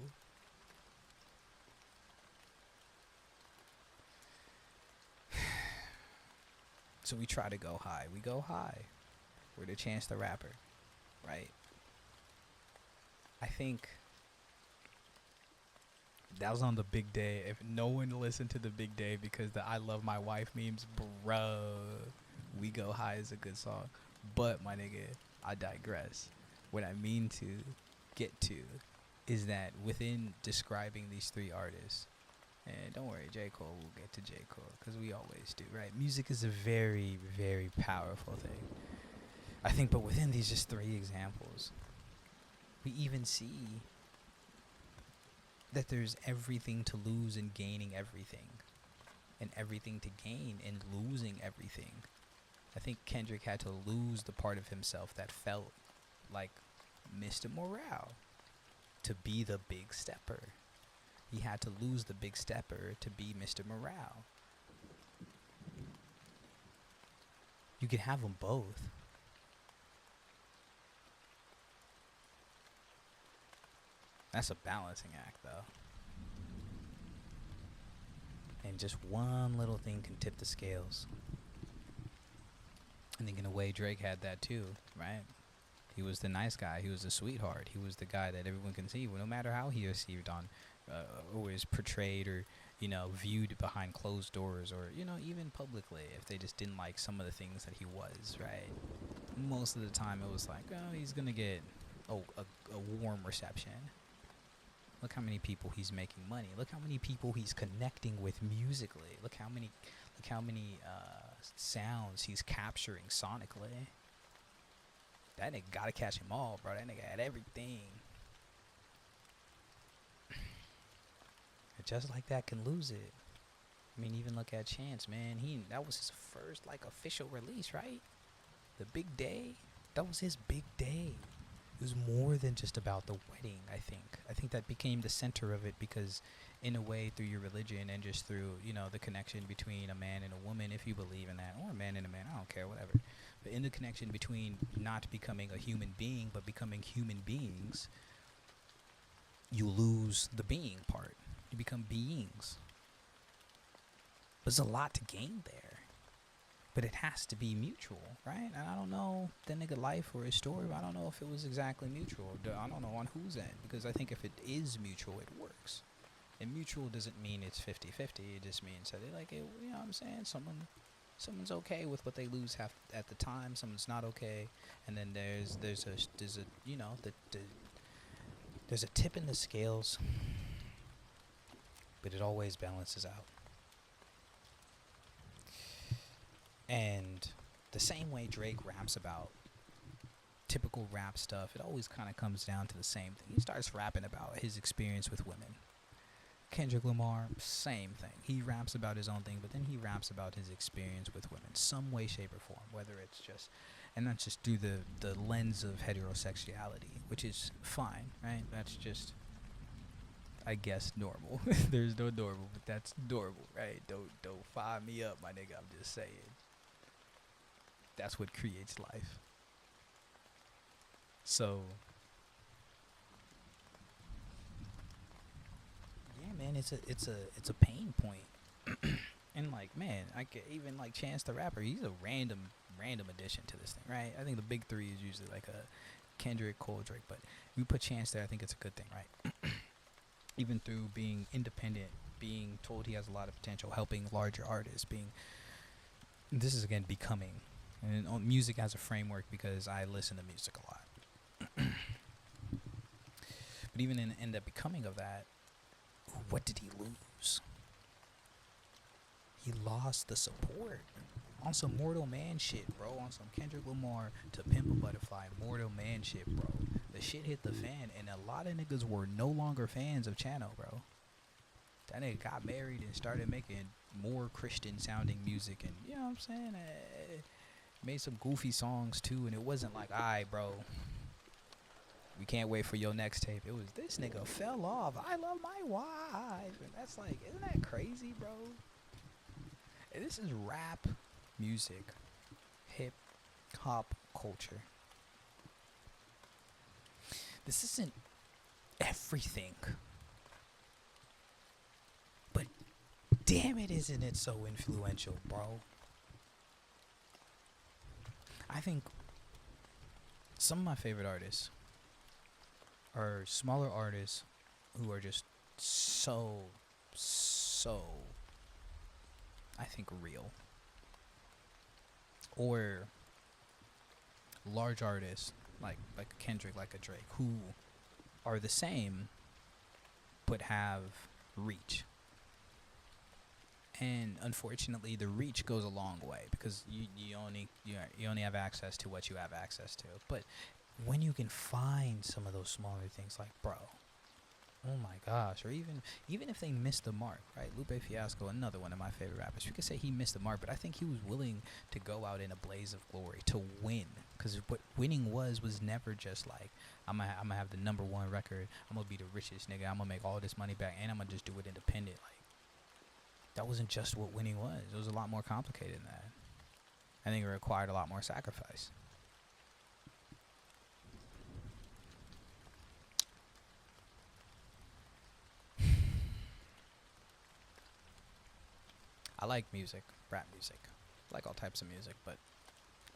So we try to go high. We go high. We're the Chance the Rapper, right? I think that was on the Big Day. If no one listened to the Big Day because the I Love My Wife memes, bro, We Go High is a good song. But, my nigga, I digress. What I mean to get to is that within describing these three artists, And don't worry, J. Cole, we'll get to J. Cole, because we always do, right? Music is a very, very powerful thing. I think, but within these just three examples, we even see that there's everything to lose in gaining everything, and everything to gain in losing everything. I think Kendrick had to lose the part of himself that felt like Mr. Morale to be the big stepper. He had to lose the big stepper to be Mr. Morale. You could have them both. That's a balancing act, though. And just one little thing can tip the scales. I think in a way Drake had that too, right? He was the nice guy. He was the sweetheart. He was the guy that everyone can see. Well, no matter how he is received on, or is portrayed, or viewed behind closed doors, or even publicly, if they just didn't like some of the things that he was, right? Most of the time, it was like, oh, he's gonna get a warm reception. Look how many people he's making money. Look how many people he's connecting with musically. Look how many sounds he's capturing sonically. That nigga gotta catch them all, bro. That nigga had everything. Just like that can lose it. I mean, even look at Chance, man. That was his first official release, right? The big day. That was his big day. It was more than just about the wedding, I think. I think that became the center of it because, in a way, through your religion and just through, the connection between a man and a woman, if you believe in that, or a man and a man, I don't care, whatever. But in the connection between not becoming a human being, but becoming human beings, you lose the being part. You become beings. There's a lot to gain there. But it has to be mutual, right? And I don't know the nigga life or his story, but I don't know if it was exactly mutual. I don't know on whose end, because I think if it is mutual, it works. And mutual doesn't mean it's 50-50. It just means that they like it, you know what I'm saying? Someone's okay with what they lose at the time. Someone's not okay. And then there's a tip in the scales, but it always balances out. And the same way Drake raps about typical rap stuff, it always kind of comes down to the same thing. He starts rapping about his experience with women. Kendrick Lamar, same thing. He raps about his own thing, but then he raps about his experience with women, some way, shape, or form, whether it's just, and that's just through the lens of heterosexuality, which is fine, right? That's just, I guess, normal. There's no normal, but that's normal, right? Don't fire me up, my nigga. I'm just saying. That's what creates life. So, yeah, man, it's a pain point. And man, I could even Chance the Rapper. He's a random addition to this thing, right? I think the big three is usually a Kendrick, Cole, Drake, but we put Chance there. I think it's a good thing, right? Even through being independent, being told he has a lot of potential, helping larger artists, this is again becoming. And on music as a framework, because I listen to music a lot. But even in the becoming of that, what did he lose? He lost the support. On some Mortal Man shit, bro. On some Kendrick Lamar to Pimp a Butterfly, Mortal Man shit, bro. The shit hit the fan, and a lot of niggas were no longer fans of Chano, bro. That nigga got married and started making more Christian sounding music, and you know what I'm saying? Made some goofy songs too, and it wasn't like, alright, bro, we can't wait for your next tape. It was, this nigga fell off. I love my wife. And that's isn't that crazy, bro? And this is rap music, hip hop culture. This isn't everything, but damn it, isn't it so influential, bro? I think some of my favorite artists are smaller artists who are just so, I think, real. Or large artists like Kendrick, like a Drake, who are the same but have reach. And unfortunately, the reach goes a long way because you only have access to what you have access to. But when you can find some of those smaller things, like, bro, oh my gosh, or even if they missed the mark, right? Lupe Fiasco, another one of my favorite rappers. We could say he missed the mark, but I think he was willing to go out in a blaze of glory to win, because what winning was never just like, I'm gonna have the #1 record, I'm gonna be the richest nigga, I'm gonna make all this money back, and I'm gonna just do it independent. Like, that wasn't just what winning was. It was a lot more complicated than that. I think it required a lot more sacrifice. I like music, rap music. I like all types of music, but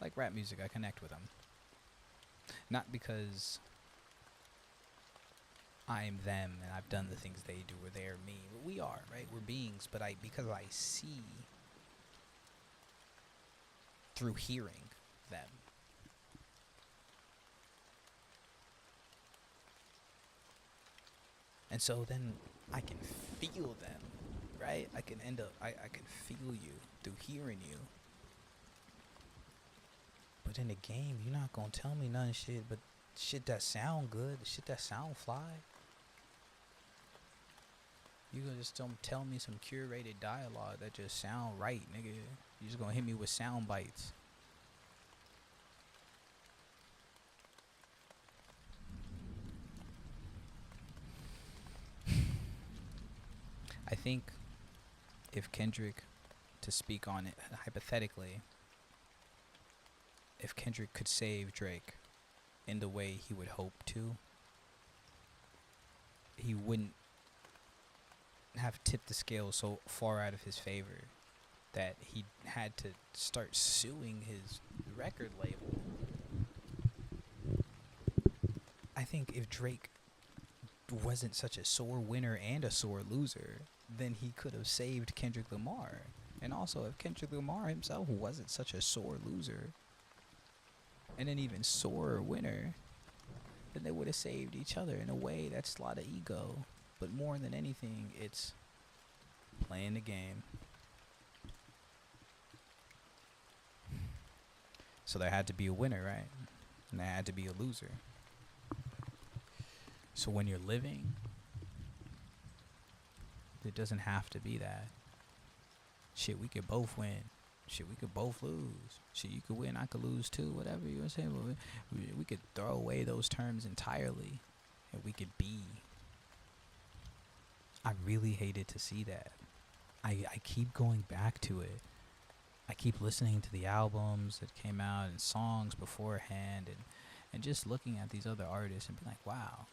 like rap music, I connect with them. Not because I'm them and I've done the things they do or they're me. But we are, right? We're beings, but because I see through hearing them. And so then I can feel them, right? I can I can feel you through hearing you. But in the game, you're not gonna tell me none shit but shit that sound good, the shit that sound fly. You gonna just don't tell me some curated dialogue that just sound right, nigga. You just gonna hit me with sound bites. I think if Kendrick, to speak on it hypothetically, if Kendrick could save Drake in the way he would hope to, he wouldn't have tipped the scale so far out of his favor that he had to start suing his record label. I think if Drake wasn't such a sore winner and a sore loser, then he could have saved Kendrick Lamar. And also, if Kendrick Lamar himself wasn't such a sore loser and an even sorer winner, then they would have saved each other. In a way, that's a lot of ego. But more than anything, it's playing the game. So there had to be a winner, right? And there had to be a loser. So when you're living, it doesn't have to be that. Shit, we could both win. Shit, we could both lose. Shit, you could win, I could lose too. Whatever you want to say. We could throw away those terms entirely, and we could be. I really hated to see that. I keep going back to it. I keep listening to the albums that came out and songs beforehand, and just looking at these other artists and being like, wow,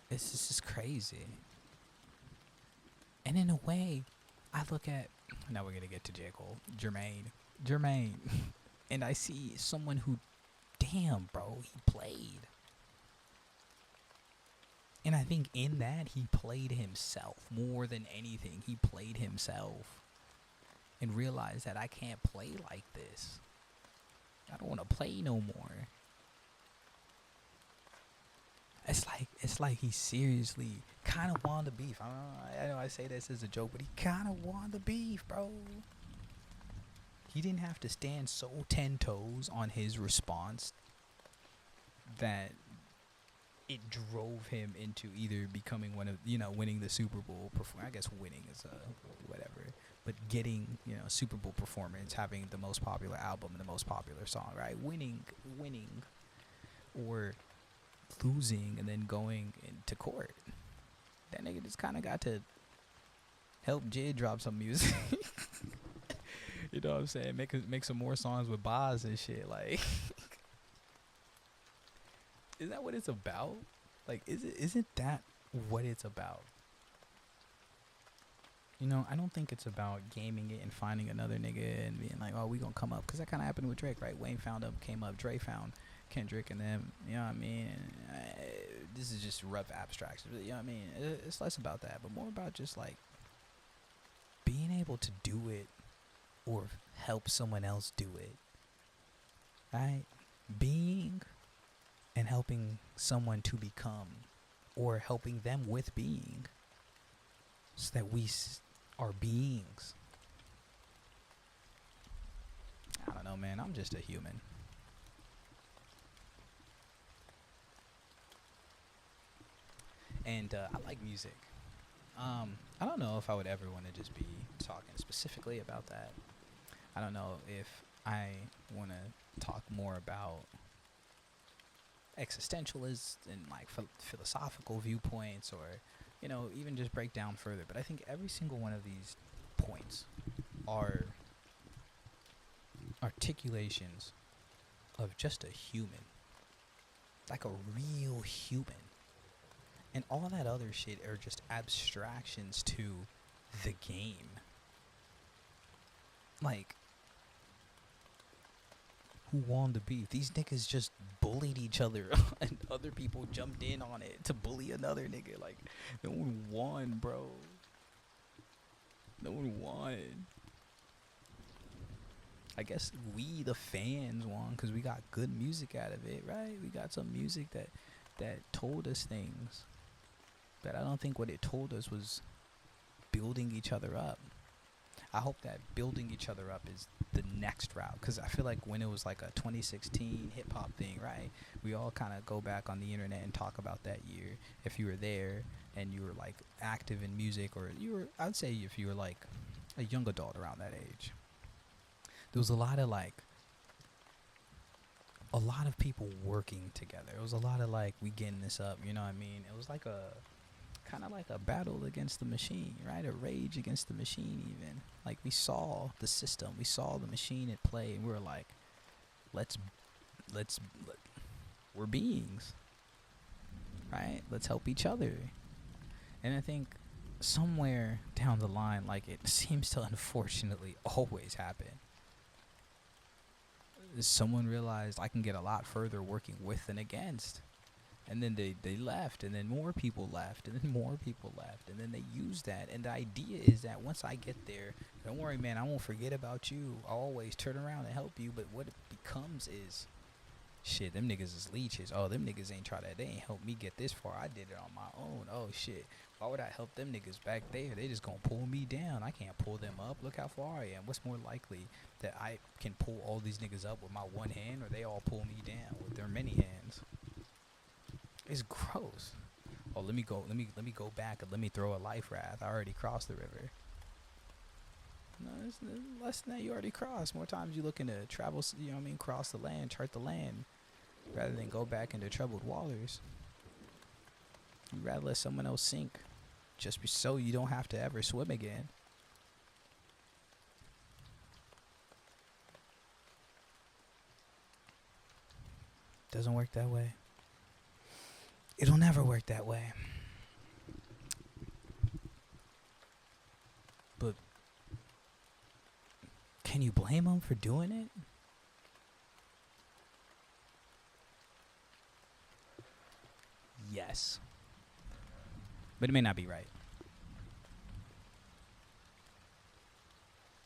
this is crazy. And in a way, I look at, now we're going to get to J. Cole, Jermaine. And I see someone who, damn, bro, he played. And I think in that, he played himself more than anything. He played himself and realized that I can't play like this. I don't want to play no more. It's like he seriously kind of wanted the beef. I know I say this as a joke, but he kind of wanted the beef, bro. He didn't have to stand so 10 toes on his response that it drove him into either becoming one of, winning the Super Bowl. I guess winning is whatever. But getting, Super Bowl performance, having the most popular album and the most popular song, right? Winning, or losing and then going into court. That nigga just kind of got to help Jid drop some music. You know what I'm saying? Make some more songs with Boz and shit. Like, is that what it's about? Like, isn't that what it's about? I don't think it's about gaming it and finding another nigga and being like, oh, we gonna come up. Because that kind of happened with Drake, right? Wayne found him, came up. Dre found Kendrick, and then, you know what I mean? This is just rough abstraction. You know what I mean? It's less about that, but more about just, like, being able to do it or help someone else do it. Right? Being and helping someone to become, or helping them with being, so that we are beings know, man. I'm just a human. And I like music. I don't know if I would ever want to just be talking specifically about that. I don't know if I want to talk more about existentialist and like philosophical viewpoints, or even just break down further. But I think every single one of these points are articulations of just a human, like a real human, and all that other shit are just abstractions to the game. Like, who won the beef? These niggas just bullied each other and other people jumped in on it to bully another nigga. Like, no one won, bro. No one won. I guess we, the fans, won because we got good music out of it, right? We got some music that told us things. But I don't think what it told us was building each other up. I hope that building each other up is the next route, because I feel like when it was like a 2016 hip-hop thing, right, we all kind of go back on the internet and talk about that year. If you were there and you were like active in music, or I'd say if you were like a young adult around that age, there was a lot of people working together. It was a lot of like, we getting this up, you know what I mean? It was like a kind of like a battle against the machine, right? A rage against the machine, even. Like, we saw the system, we saw the machine at play, and we were like, we're beings, right? Let's help each other. And I think somewhere down the line, like, it seems to unfortunately always happen, someone realized I can get a lot further working with than against. And then they left, and then more people left, and then more people left, and then they used that. And the idea is that once I get there, don't worry, man, I won't forget about you. I'll always turn around and help you. But what it becomes is, shit, them niggas is leeches. Oh, them niggas ain't try that. They ain't helped me get this far. I did it on my own. Oh, shit. Why would I help them niggas back there? They just gonna pull me down. I can't pull them up. Look how far I am. What's more likely, that I can pull all these niggas up with my one hand, or they all pull me down with their many hands? It's gross. Oh, let me go back and let me throw a life raft. I already crossed the river. No, it's less than that. You already crossed. More times you looking to travel, cross the land, chart the land, rather than go back into troubled waters. You'd rather let someone else sink, just so you don't have to ever swim again. Doesn't work that way. It'll never work that way. But can you blame them for doing it? Yes. But it may not be right.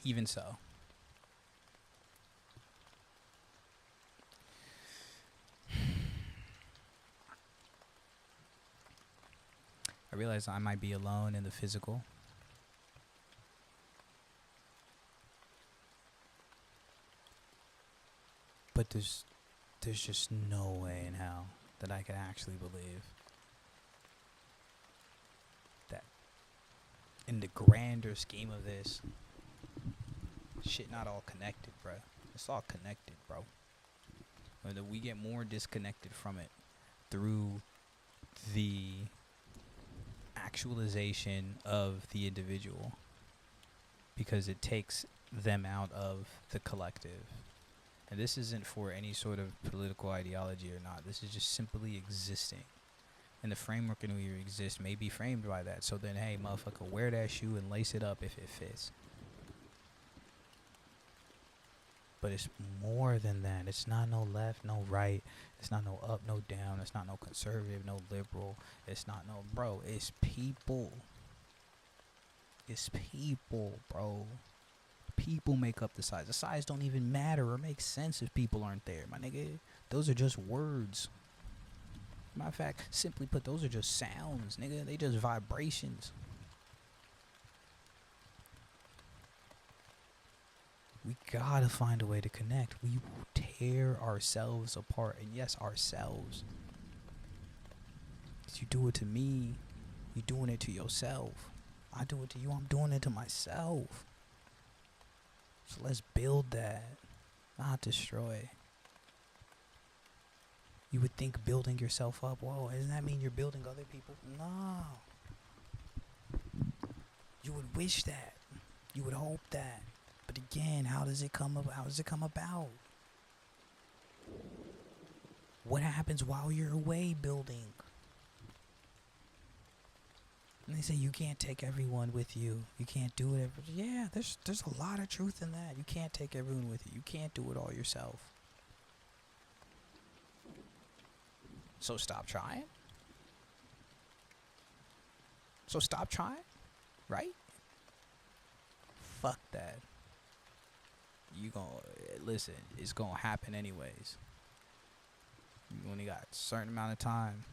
Even so. I realize I might be alone in the physical. But there's just no way in hell that I could actually believe that in the grander scheme of this, shit not all connected, bro. It's all connected, bro. Whether we get more disconnected from it through the actualization of the individual, because it takes them out of the collective. And this isn't for any sort of political ideology or not. This is just simply existing. And the framework in which you exist may be framed by that. So then, hey, motherfucker, wear that shoe and lace it up if it fits. But it's more than that. It's not no left, no right. It's not no up, no down. It's not no conservative, no liberal. It's not no, bro. It's people. It's people, bro. People make up the size. The size don't even matter or make sense if people aren't there, my nigga. Those are just words. Matter of fact, simply put, those are just sounds, nigga. They just vibrations. We gotta find a way to connect. We will tear ourselves apart. And yes, ourselves. 'Cause you do it to me, you doing it to yourself. I do it to you, I'm doing it to myself. So let's build that, not destroy. You would think building yourself up, whoa, doesn't that mean you're building other people? No. You would wish that. You would hope that. But again, how does it come about? How does it come about? What happens while you're away building? And they say you can't take everyone with you. You can't do it. Yeah, there's a lot of truth in that. You can't take everyone with you. You can't do it all yourself. So stop trying. So stop trying, right? Fuck that. You gonna listen. It's gonna happen anyways. You only got a certain amount of time.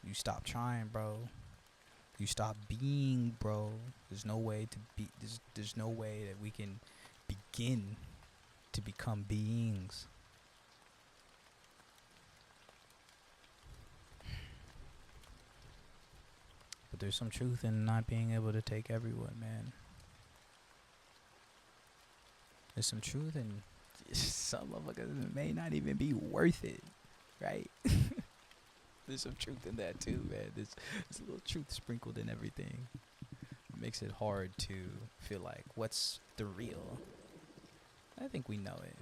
You stop trying, bro. You stop being, bro. There's no way to be. There's no way that we can begin to become beings. But there's some truth in not being able to take everyone, man. There's some truth in some motherfuckers may not even be worth it, right? There's some truth in that too, man. There's a little truth sprinkled in everything. It makes it hard to feel like what's the real. I think we know it,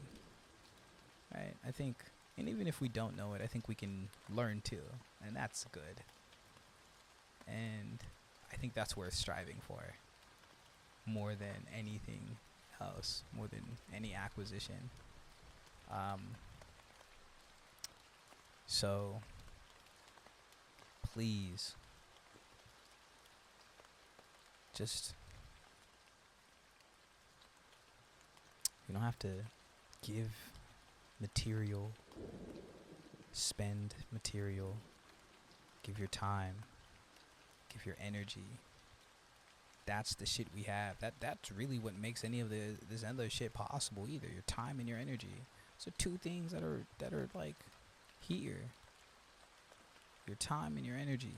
right? I think, and even if we don't know it, I think we can learn to, and that's good. And I think that's worth striving for more than anything else, more than any acquisition. So please just, you don't have to give material, spend material, give your time, give your energy. That's the shit we have. That's really what makes any of this other shit possible either. Your time and your energy. So two things that are like here. Your time and your energy.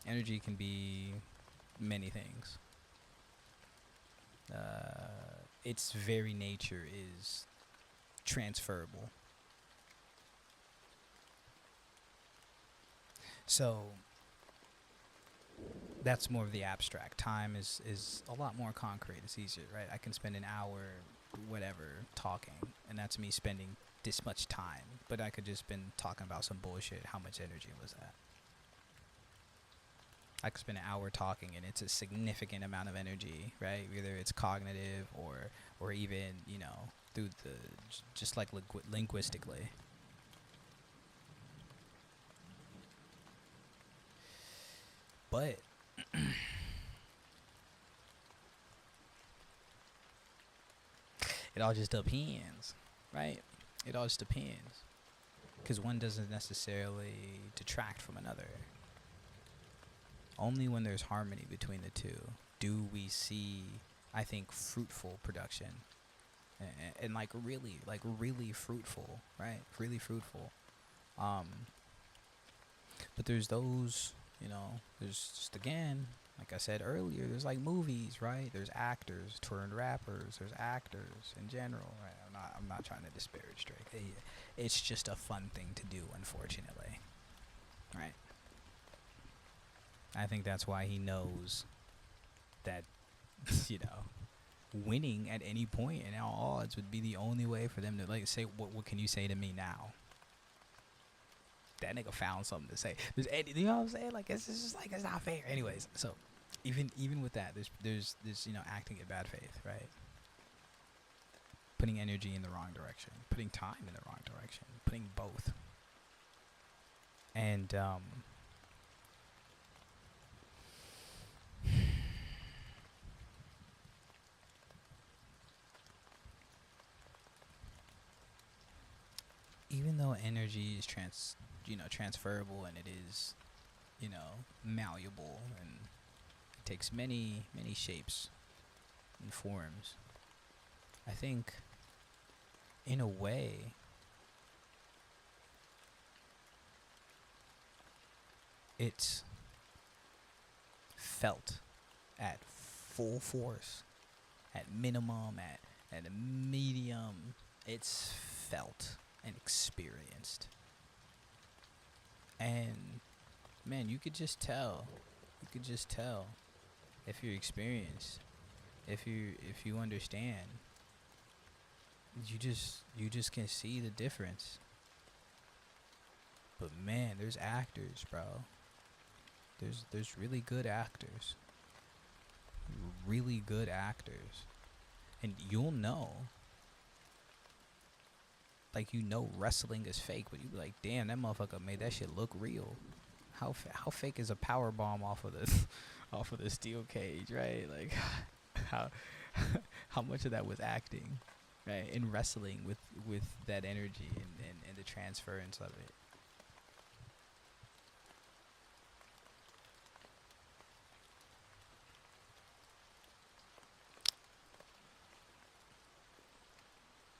Energy can be many things. Its very nature is transferable. So that's more of the abstract. Time is a lot more concrete. It's easier, right? I can spend an hour, whatever, talking, and that's me spending this much time. But I could just been talking about some bullshit. How much energy was that? I could spend an hour talking, and it's a significant amount of energy, right? Either it's cognitive or even, you know, through the just like linguistically. But it all just depends, right? It all just depends, because one doesn't necessarily detract from another. Only when there's harmony between the two do we see, I think, fruitful production, and like really fruitful, right? Really fruitful. But there's those, you know, there's just, again, like I said earlier, there's like movies, right? There's actors turned rappers. There's actors in general, right? I'm not trying to disparage Drake. It's just a fun thing to do, unfortunately, right? I think that's why he knows that, you know, winning at any point and all odds would be the only way for them to like say, what can you say to me now? That nigga found something to say. You know what I'm saying? Like, it's just like, it's not fair. Anyways, so even with that, there's you know, acting in bad faith, right? Putting energy in the wrong direction, putting time in the wrong direction, putting both. And even though energy energy is transferable, and it is, malleable, and it takes many, many shapes and forms. I think, in a way, it's felt at full force, at minimum, at a medium. It's felt and experienced. And man, you could just tell. You could just tell if you're experienced, if you understand. You just can see the difference. But man, there's actors, bro. There's really good actors. Really good actors. And you'll know. Like, wrestling is fake, but you be like, damn, that motherfucker made that shit look real. How fake is a power bomb off of the off of the steel cage, right? Like, how much of that was acting, right? In wrestling with that energy and the transference of it.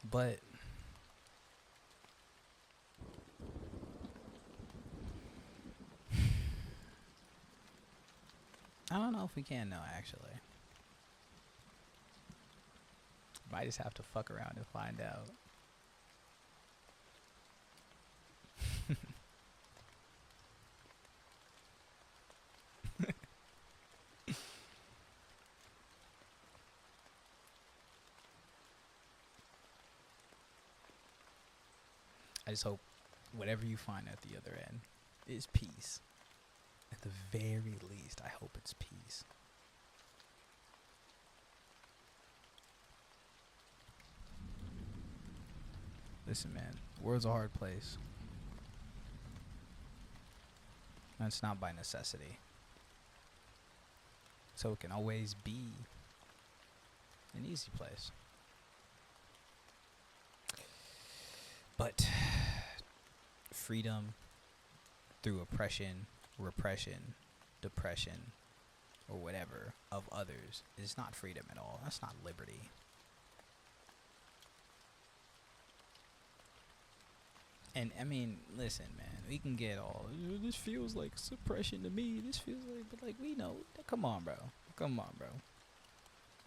But I don't know if we can know, actually. Might just have to fuck around and find out. I just hope whatever you find at the other end is peace. At the very least, I hope it's peace. Listen, man, the world's a hard place. And it's not by necessity. So it can always be an easy place. But freedom through oppression, repression, depression, or whatever of others is not freedom at all. That's not liberty. And I mean, listen, man, we can get all, this feels like suppression to me. This feels like, but like, we know. Come on, bro. Come on, bro.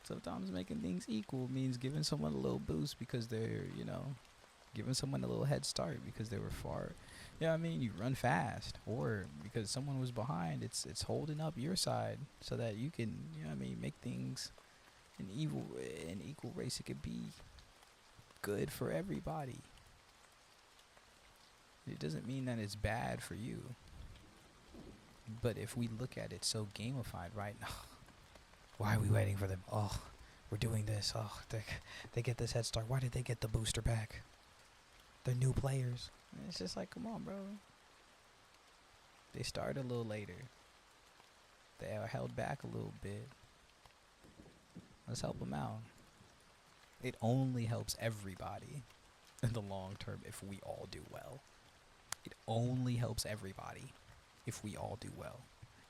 Sometimes making things equal means giving someone a little boost because they're, giving someone a little head start because they were far. I mean, you run fast, or because someone was behind, it's holding up your side so that you can, make things an equal race. It could be good for everybody. It doesn't mean that it's bad for you. But if we look at it so gamified, right? Why are we waiting for them? Oh, we're doing this. Oh, they get this head start. Why did they get the booster back? They're new players. And it's just like, come on, bro. They started a little later. They are held back a little bit. Let's help them out. It only helps everybody in the long term if we all do well. It only helps everybody if we all do well.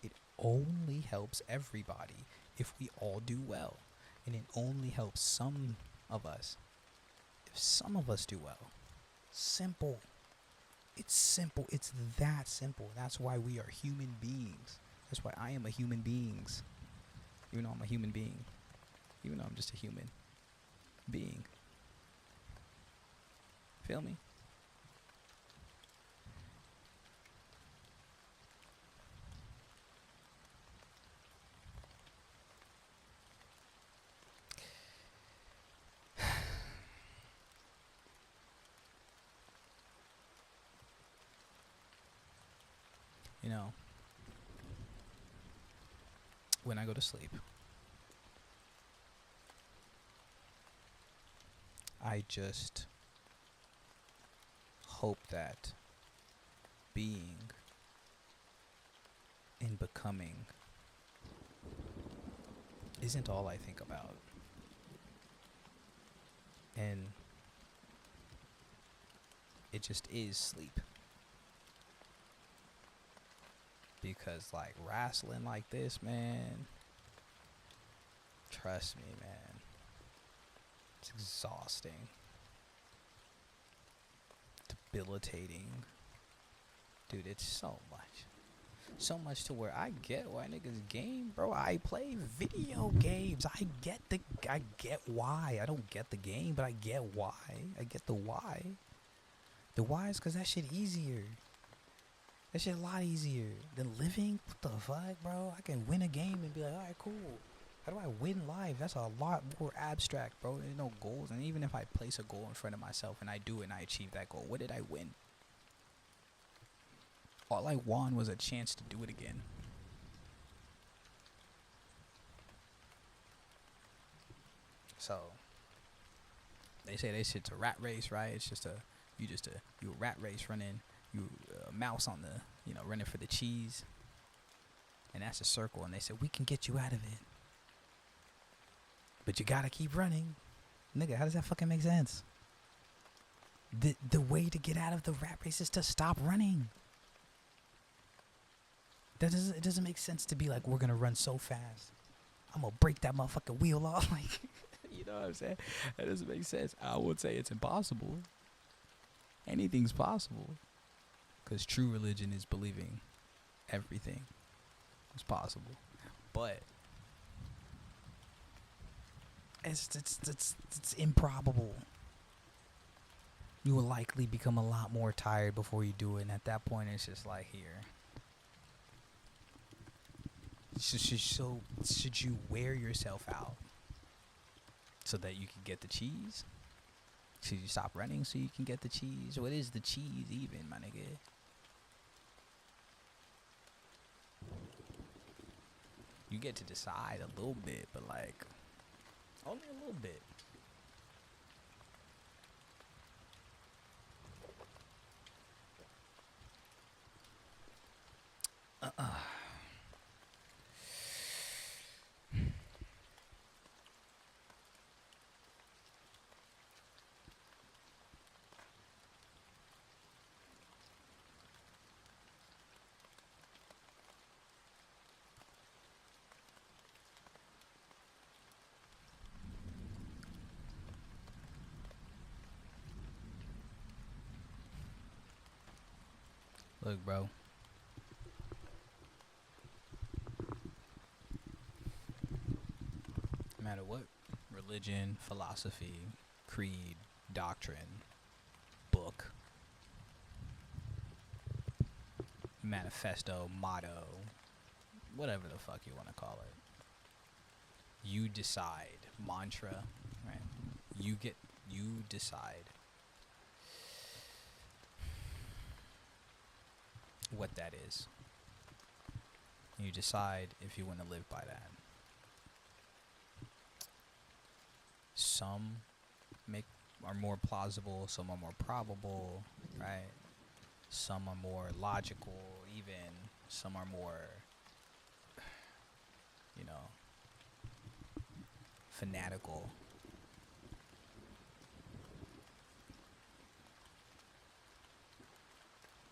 It only helps everybody if we all do well. And it only helps some of us if some of us do well. Simple. It's simple. It's that simple. That's why we are human beings. That's why I am a human being. Even though I'm a human being. Even though I'm just a human being. Feel me? When I go to sleep, I just hope that being and becoming isn't all I think about. And it just is sleep. Because like wrestling like this, man, trust me, man, it's exhausting, debilitating. Dude, it's so much. So much to where I get why niggas game, bro. I play video games. I get why. I don't get the game, but I get why. I get the why. The why is because that shit easier. That shit a lot easier than living. What the fuck, bro? I can win a game and be like, alright, cool. How do I win life? That's a lot more abstract, bro. There's no goals. And even if I place a goal in front of myself and I do it and I achieve that goal, what did I win? All I won was a chance to do it again. So they say this shit's a rat race, right? It's just you a rat race running, you a mouse on the, running for the cheese, and that's a circle. And they said we can get you out of it, but you gotta keep running, nigga. How does that fucking make sense? The way to get out of the rat race is to stop running. It doesn't make sense to be like, we're gonna run so fast, I'm gonna break that motherfucking wheel off. Like, you know what I'm saying? That doesn't make sense. I would say it's impossible. Anything's possible, because true religion is believing everything is possible. But it's improbable. You will likely become a lot more tired before you do it, and at that point, it's just like, here. Should you wear yourself out so that you can get the cheese? Should you stop running so you can get the cheese? What is the cheese even, my nigga? You get to decide a little bit, but like, only a little bit. Look, bro. No matter what religion, philosophy, creed, doctrine, book, manifesto, motto, whatever the fuck you want to call it, you decide. Mantra, right? You decide what that is. You decide if you want to live by that. Some are more plausible, some are more probable, right? Some are more logical, even some are more, fanatical.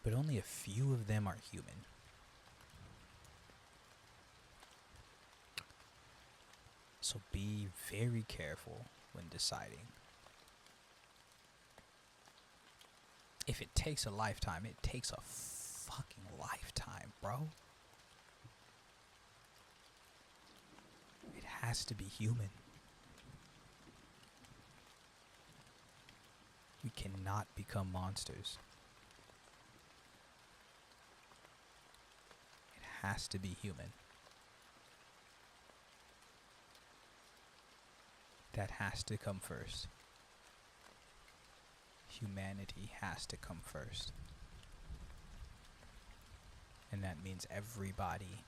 But only a few of them are human. So be very careful when deciding. If it takes a lifetime, it takes a fucking lifetime, bro. It has to be human. We cannot become monsters. It has to be human. That has to come first. Humanity has to come first. And that means everybody,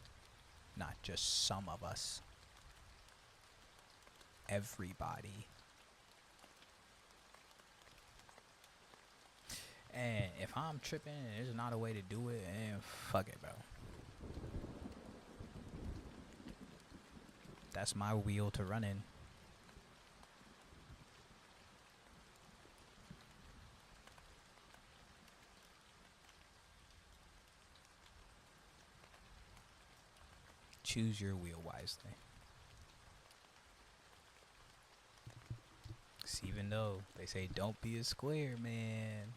not just some of us. Everybody. And if I'm tripping and there's not a way to do it, fuck it, bro. That's my wheel to run in. choose your wheel wisely. 'Cause even though they say don't be a square, man,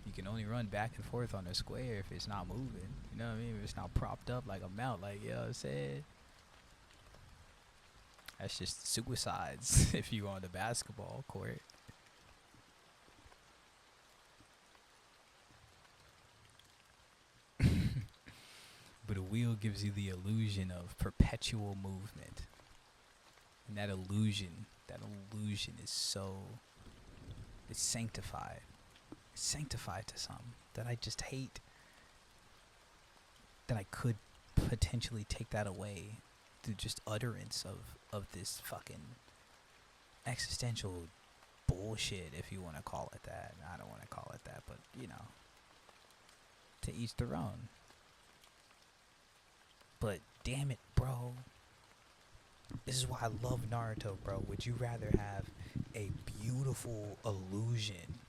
you can only run back and forth on a square if it's not moving. You know what I mean? If it's not propped up like a mount, like, you know what I'm saying? That's just suicides if you on the basketball court. But a wheel gives you the illusion of perpetual movement. And that illusion is so, it's sanctified. It's sanctified to some that I just hate that I could potentially take that away through just utterance of this fucking existential bullshit, if you want to call it that. I don't want to call it that, but, you know, to each their own. But damn it, bro. This is why I love Naruto, bro. Would you rather have a beautiful illusion,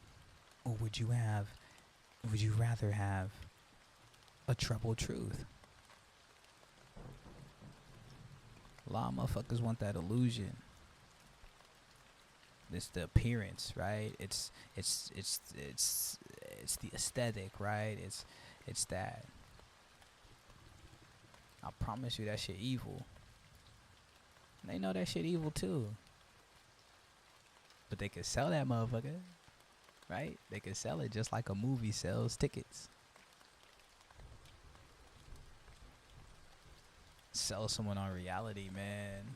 or would you rather have a troubled truth? A lot of motherfuckers want that illusion. It's the appearance, right? It's the aesthetic, right? It's that. I promise you that shit evil. They know that shit evil too. But they could sell that motherfucker, right? They could sell it just like a movie sells tickets. Sell someone on reality, man.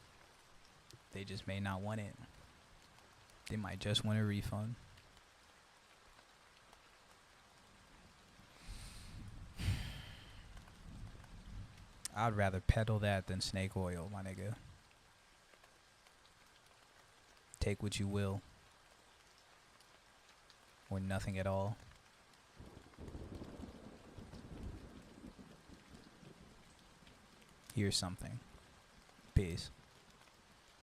They just may not want it. They might just want a refund. I'd rather peddle that than snake oil, my nigga. Take what you will, or nothing at all. Here's something. Peace.